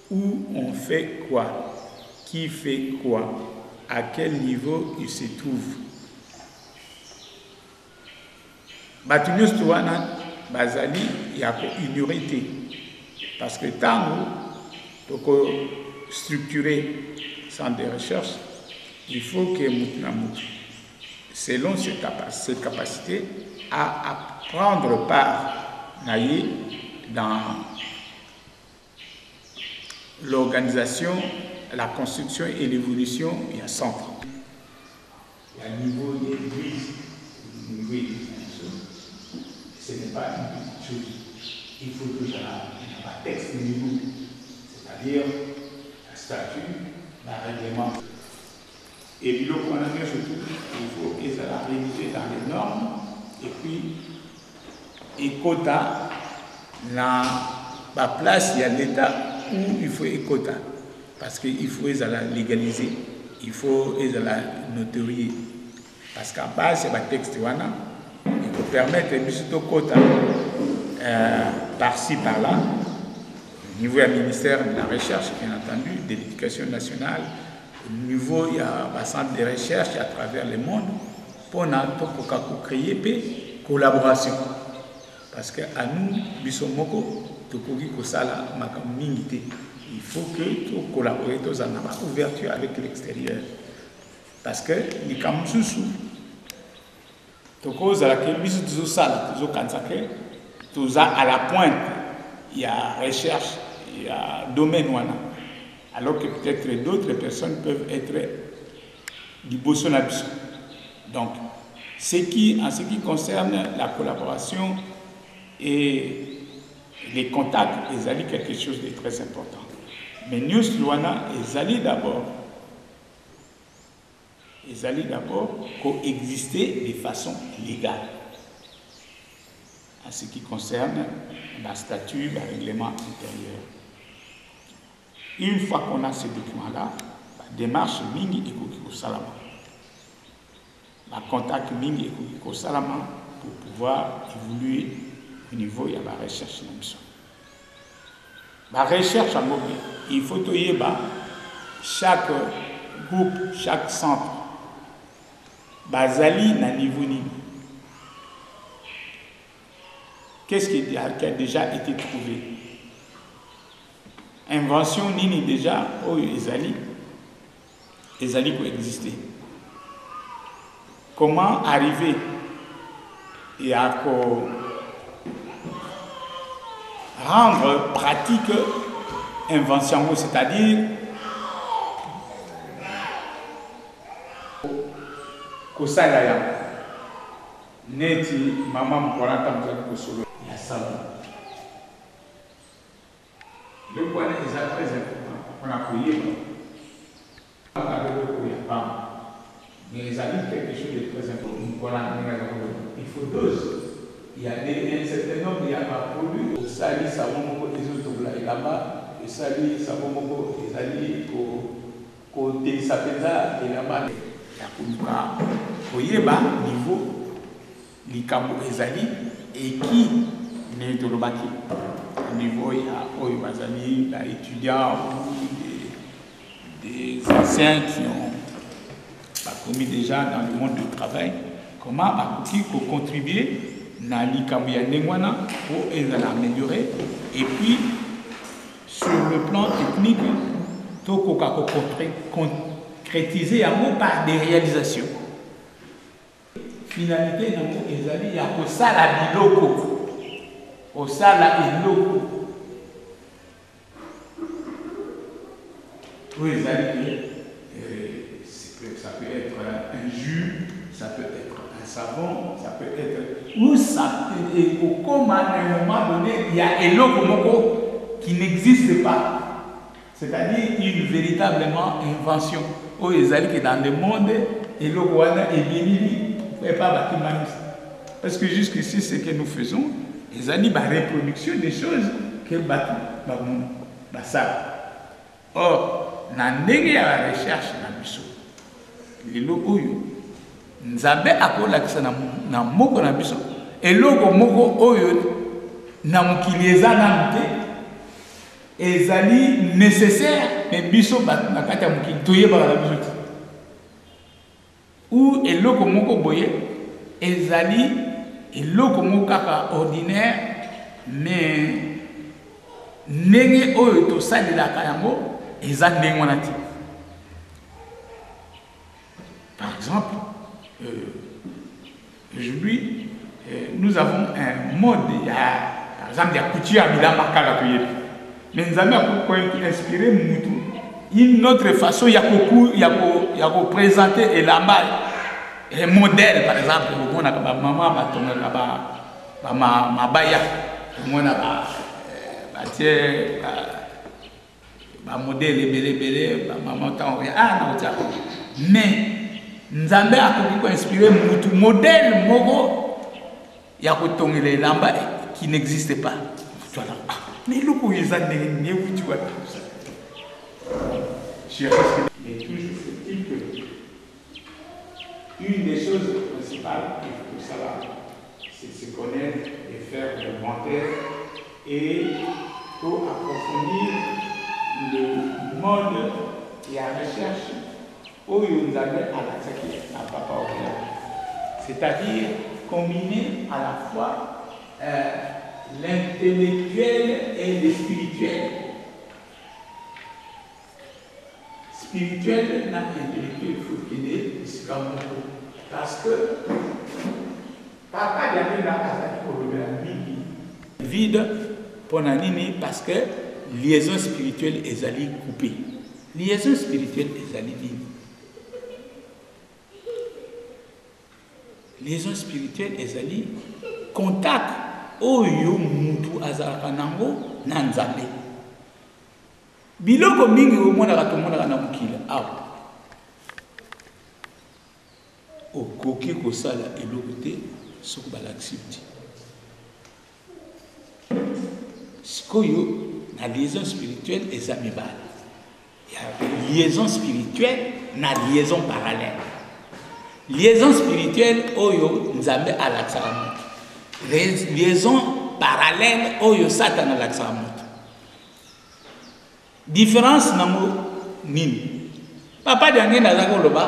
Où on fait quoi? Qui fait quoi? À quel niveau il se trouve? Batunius Touana, Bazali, il y a ignoré. Parce que tant pour structurer centre de recherche, il faut que selon ses capacités, à prendre part dans l'organisation, la construction et l'évolution, il y a centre. Il y a un niveau d'église, ce n'est pas une petite chose. Il faut que un texte de niveau, c'est-à-dire un statut, un règlement. Et puis, qu'on a mis surtout, il faut que ça soit rédigé dans les normes, et puis, et quota, la place, il y a l'État où il faut un quota. Parce qu'il faut la légaliser, il faut la notorier. Parce qu'en base, c'est un texte, il faut permettre de quota par-ci, par-là, au niveau du ministère de la Recherche, bien entendu, de l'Éducation nationale, au niveau, il y a un centre de recherche à travers le monde, pour créer une collaboration. Parce qu'à nous, Bissomoko, il faut que nous collaborions dans une ouverture avec l'extérieur. Parce que les Kamsusu, Toko Zalake, Bissou Sala, Zo Kansake, tout ça à la pointe, il y a recherche, il y a domaine, voilà. Alors que peut-être d'autres personnes peuvent être du Bolsonaro. Donc, en ce qui concerne la collaboration et les contacts, ils allaient quelque chose de très important. Mais nous, Luana, ils allaient d'abord coexister de façon légale. En ce qui concerne la statut, le règlement intérieur. Une fois qu'on a ces documents-là, la démarche Mingi et Kokiko Salama. La contact Mingi et Kokiko Salama pour pouvoir évoluer au niveau de la recherche. La recherche à mobile, il faut que chaque groupe, chaque centre, basali na niveau ni. Qu'est-ce qui a déjà été trouvé? Invention nini déjà, oh ezali coexister. Comment arriver à rendre pratique invention, c'est-à-dire kosala neti mama mkolanta mzali kosolo ya savon. Le point est très important. On a prié. Mais les amis, quelque chose de très important. Il faut dose. Il y a un certain nombre, il y a un produit. Au sali, ça va beaucoup des autres là-bas. Au sali, ça va beaucoup des alliés. Côté Sapeza et là-bas. Il y a un niveau, l'Ikambo Ezali, et qui n'est de l'Obaki. Au niveau, il y a des étudiants ou des anciens qui ont commis déjà dans le monde du travail, comment pour contribuer dans l'Ikamouya Nengwana pour améliorer. Et puis, sur le plan technique, tout concrétiser par des réalisations. Finalité, il y a au sala biloko. Au sala et l'eau. Oui, ça peut être un jus, ça peut être un savon, ça peut être. Ou ça peut être, comme à un moment donné, il y a un loco qui n'existe pas. C'est-à-dire une véritablement invention. Où ils allaient que dans le monde, et loco est béni, et pas bâtiment. Parce que jusqu'ici, ce que nous faisons, ils allaient la reproduction des choses que bâtiment. Or, dans la recherche, nzambe akolakisa na moko na biso eloko moko oyo na mokili eza nanu te ezali nécessaire mais biso bato na kati ya mokili toyebaka na biso te ou eloko moko boye ezali eloko moko kaka ordinaire mais ndenge oyo tosalelaka yango eza ndenge wana te. Par exemple, aujourd'hui, nous avons un mode, par exemple, il y a couture à Milama Kalatoye. Mais nous avons inspiré une autre façon, il y a présenter et là-bas, un modèle, par exemple, on a maman, ma baya, on a modèle, maman, mais Nzambe a inspiré un modèle moko ya kotongela lamba qui n'existe pas. Mais le coup ils ont né où tu vois tout ça. Mais toujours faut-il que une des choses principales qu'il faut savoir, c'est se connaître et faire l'inventaire et pour approfondir le mode et la recherche. C'est-à-dire combiner à la fois l'intellectuel et le spirituel. Spirituel, l'intellectuel, il faut qu'il ait parce que papa y avait la Azaki pour le midi. vide pour Nanini parce que liaison spirituelle est allée couper. Liaison spirituelle est allée dire. Liaison spirituelle est allée contact oyo mutu azalaka nango na nzambe. Biloko mingi omonaka tomonaka na mokili awa okoki kosala eloko te soki balakisi yo te. Sikoyo na liaison spirituelle eza mibale. Il y a liaison spirituelle na liaison parallèle. Liaison spirituelle oyo nzambe alaksaka moto. Liaison parallèle oyo Satan alaksaka moto. Différence nango nini? Papa dernier naza koloba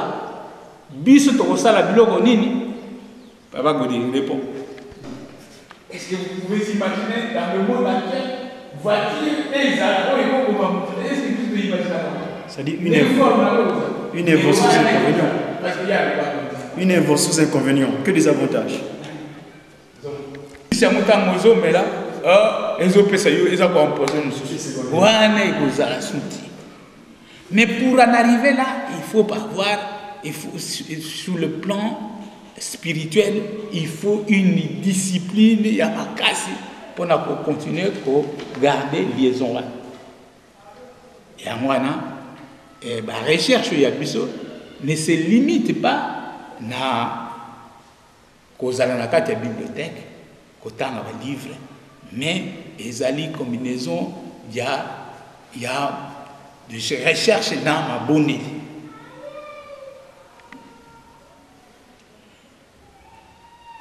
biso tokosala biloko nini? Papa Godi répond. Est-ce que vous pouvez imaginer dans le monde actuel voiture et zalako et comment est-ce que vous pouvez imaginer ça? C'est-à-dire une œuvre sous inconvénient. Une œuvre sous inconvénient. Que des avantages. Si on a mozo mais là mais pour en arriver là, il faut pas voir, sur le plan spirituel, il faut une discipline, il y a un casse pour continuer à garder liaison là. Et à moi, la recherche ne se limite pas à la bibliothèque, à un livre, mais les alliés combinaison, il y a des recherches dans ma bonne idée.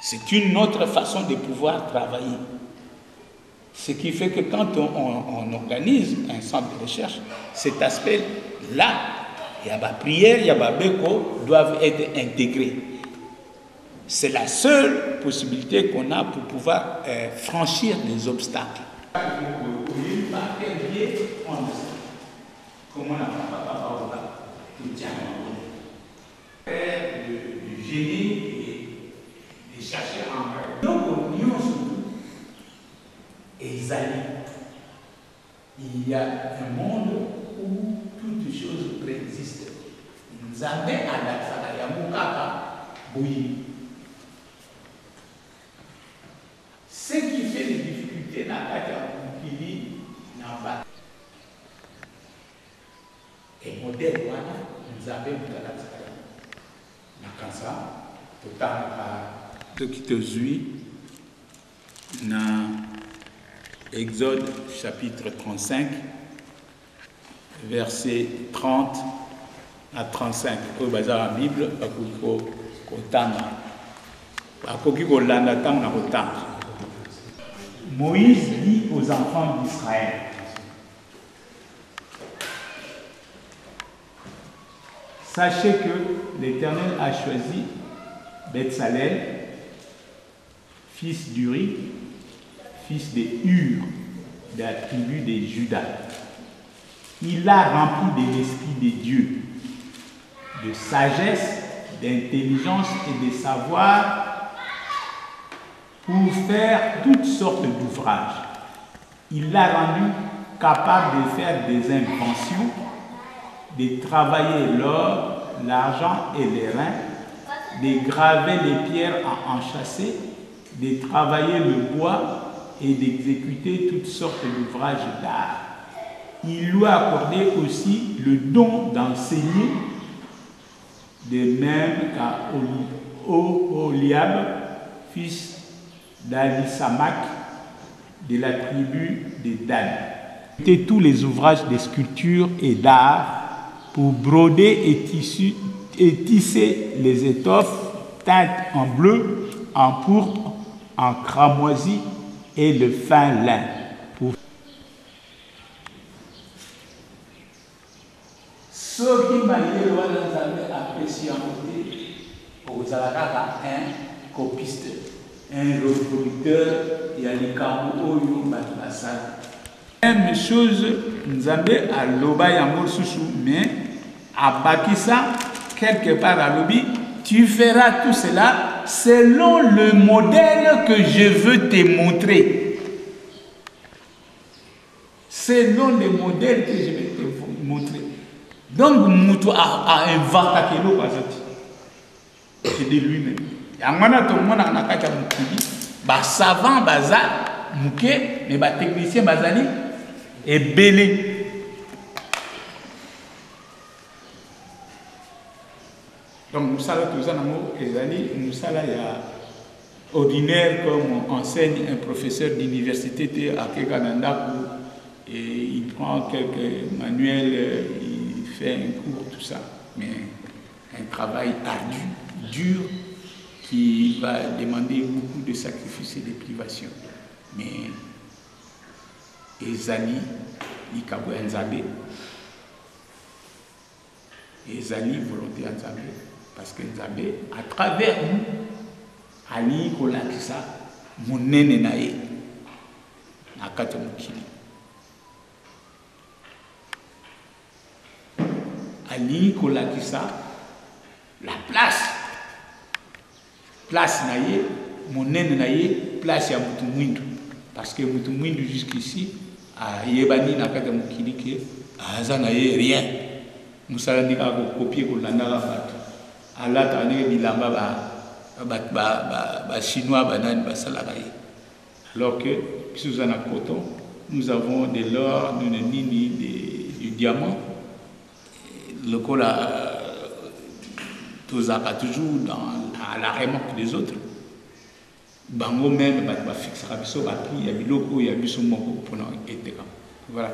C'est une autre façon de pouvoir travailler. Ce qui fait que quand on organise un centre de recherche, cet aspect-là, il y a ma prière, il y a ma béco, doivent être intégrés. C'est la seule possibilité qu'on a pour pouvoir franchir les obstacles. Comment on a du génie et chercher en vrai. Donc, on y surtout exalé. Il y a un monde où toutes choses préexistent. Nous avons à la Salayamukaka, bouilli. Ce qui fait les difficultés dans la Kili, n'a pas. Et modèle, nous avons la Salayamukaka. Nakasa, tout à ce qui te suit, dans Exode chapitre 35, versets 30 à 35. Au bazar la Bible, Moïse dit aux enfants d'Israël, sachez que l'Éternel a choisi Betsalel, fils d'Uri, fils de Hur, de la tribu de Juda. Il l'a rempli de l'esprit de Dieu, de sagesse, d'intelligence et de savoir pour faire toutes sortes d'ouvrages. Il l'a rendu capable de faire des inventions, de travailler l'or, l'argent et les reins, de graver les pierres à enchâsser, de travailler le bois et d'exécuter toutes sortes d'ouvrages d'art. Il lui a accordé aussi le don d'enseigner, de même qu'à Oholiab, fils d'Alisamak, de la tribu de Dan. C'était tous les ouvrages de sculpture et d'art pour broder et tisser les étoffes teintes en bleu, en pourpre, en cramoisi et le fin lin. Ceux qui m'aillent apprécient aux Alaraka un copiste, un reproducteur et un likambo même chose, nous avons à l'Oba Yango Soussou, mais à Bakissa, quelque part à l'Obi, tu feras tout cela selon le modèle que je veux te montrer. selon les modèles que je vais te montrer. Donc, Moutou a inventé quelque chose. C'est de lui-même. Et à mon avis, on a un savant, baza, mouké, mais les techniciens, bazali, et belé. Donc, nous sommes tous nous sommes ordinaire comme enseigne un professeur d'université à Kegananda et il prend quelques manuels, il fait un cours, tout ça. Mais un travail ardu, dur, qui va demander beaucoup de sacrifices et de privations. Mais Ezali, Ikabo Nzabé, Ezali, volonté Nzabé, parce que Nzabé, à travers nous, Ali kolakisa munene na ye na kati mukili. Ali kolakisa la place na ye munene na ye place ya mutu mwindu parce que mutu mwindu jusqu'ici a yebani na kati mukili ke aza na ye rien musala ndika ko copier ko landala batu alata ne bilamba ba chinois banane basalakaye alors que sous un coton nous avons de l'or du diamant le col tozaka toujours à la remorque des autres bango même ba fixera biso ba prix ya biloko ya biso moko pour être comme voilà.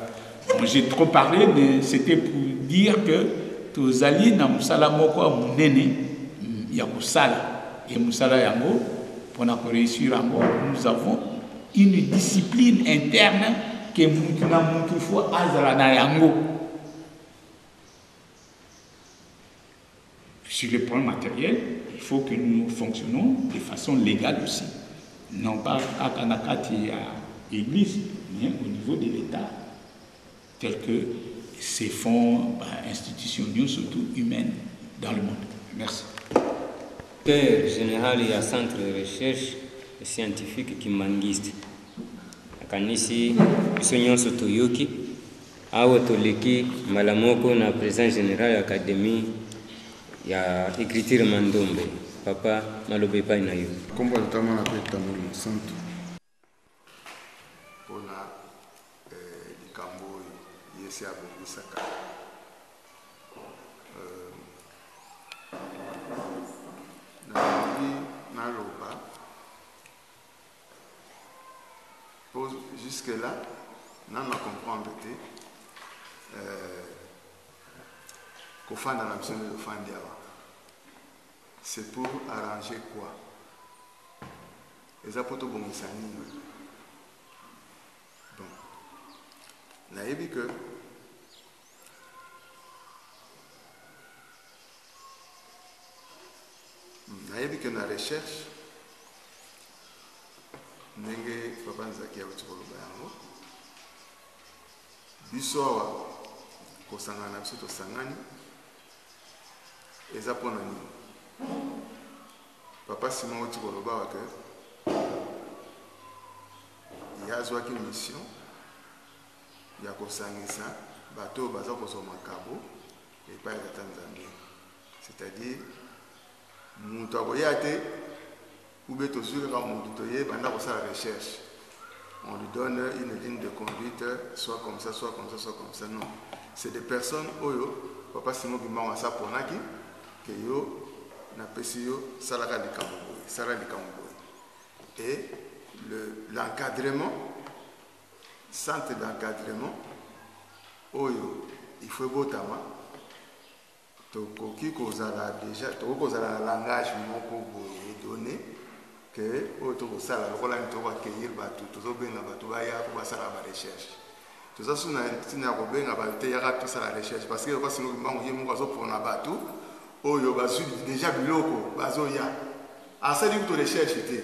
Bon, j'ai trop parlé mais c'était pour dire que tozali na musala moko munene ya kusala. Et Moussala Yango, pour réussir encore, nous avons une discipline interne que nous faut Azalana Yango. Sur le plan matériel, il faut que nous fonctionnons de façon légale aussi. Non pas à Kanakati à l'église, mais au niveau de l'État, tel que ces fonds institutionnels, surtout humains, dans le monde. Merci. Général et centre de recherche scientifique qui mangiste akanisi bisonyo sotoyoki awo toleki malamoko na président général académie ya écriture mandombe papa malobe pa na yo kombo tama na peta mo santo pona likambo yesi abisaka jusque-là, nous comprenons qu'au fond de la mission de c'est pour arranger quoi? Les apôtres bon on a vu que la recherche ndenge papa nzaki auti koloba yango biso awa kosangana na biso tosangani eza mpona nini papa Simon auti koloba awa ke ye azwaki mission ya kosangisa bato oyo baza kozwa makabo epai ya tata Nzambe, c'est-à-dire moto akoya te ou bien tout sur la recherche. On lui donne une ligne de conduite, soit comme ça, soit comme ça, soit comme ça. Non. C'est des personnes, papa Simon Bimba, ça pour Naki, que yo, na pesio, salaka de Kamboboy, salaka de Kamboboy. Et l'encadrement, centre d'encadrement, il faut botama. Tokoki kozala déjà, tokoki kozala langage moko donné. Que autour ça la lokola nto ba accueillir bato tozobenga bato baya ko basala ba recherche tout ça suna tina ko benga ba te yaka tout ça la recherche parce que ko sino mbango yemu ko zo pona bato oyo bazu déjà biloko bazo ya asa di to recherche te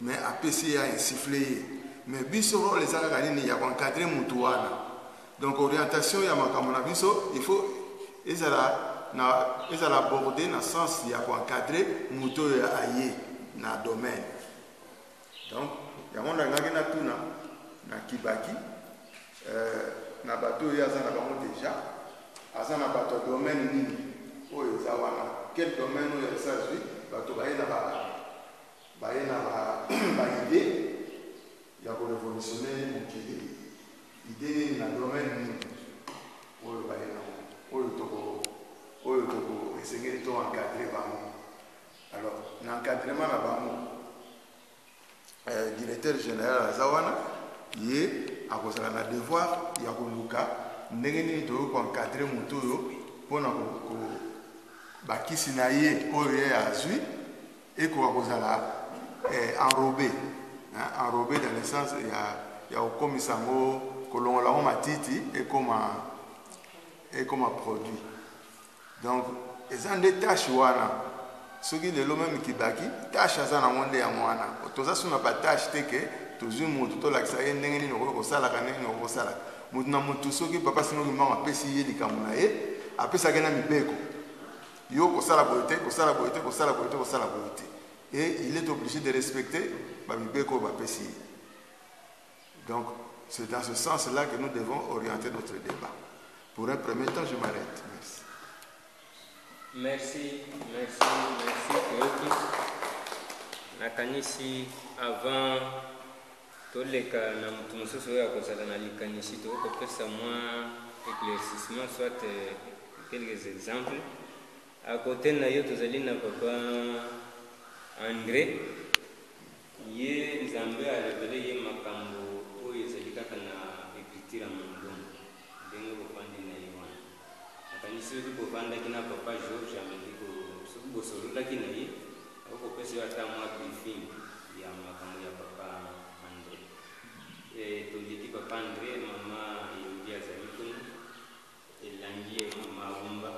mais a PC a insufflé mais biso les aka kanini ya encadrer mutu wana donc orientation ya makambo na biso il faut ezala aborder na sens ya encadrer mutu ya aye na domaine. Donc, il y a un na tuna na Kibaki na bato oyo aza na bango déjà aza na bato ya domaine nini oyo eza wana quel domaine oyo esazwi bato baye na baide ya korevolutionne mokili ide nini na domaine nini oyo baye nango oyo toko esengeli to encadre bango. Alors na encadrement na bango directeur général aza wana ye akozala na devoir ya koluka ndenge nini toyoki koencadre moto oyo mpona bakisi na ye oyo ye azwi ekoka kozala enrobé dans le sens ya kokomisa yango kolongola yango matiti ekoma produit. Donc eza nde tâche wana soki lelo meme kibaki tâche aza nango nde yango wana toza so na batâche te ke tozwi motu tolakisa ye ndenge nini okoki kosalaka ndenge nini okoki kosalaka motu na motu soki papa sinoki mbango apesi ye likambo na ye apesaki na mibeko yo kosala boye te kosala boye te kosala boye te kosala boye te et il est obligé de respecter bamibeko oyo bapesi ye. Donc c'est dans ce sens là que nous devons orienter notre débat. Pour un premier temps je m'arrête. Merci Koyoki. Nakanisi avant toleka na mutu mosusu oyo akozala na likanisi tokopesa mwa éclaircissement soit quelques exemples. À côté na yo tozali na papa André ye nzambe alevele ye makambo oyo ezali kaka na écriture ya mondomo ndenge bopandi na ye wana. Nakanisi soki bovandaki na papa George ameki soki bosololaki na ye akokopesa yo ata mwa briefing ya makambo ya papa André. Toleki papa André mama elongi azali kuna elangi ye mama Umba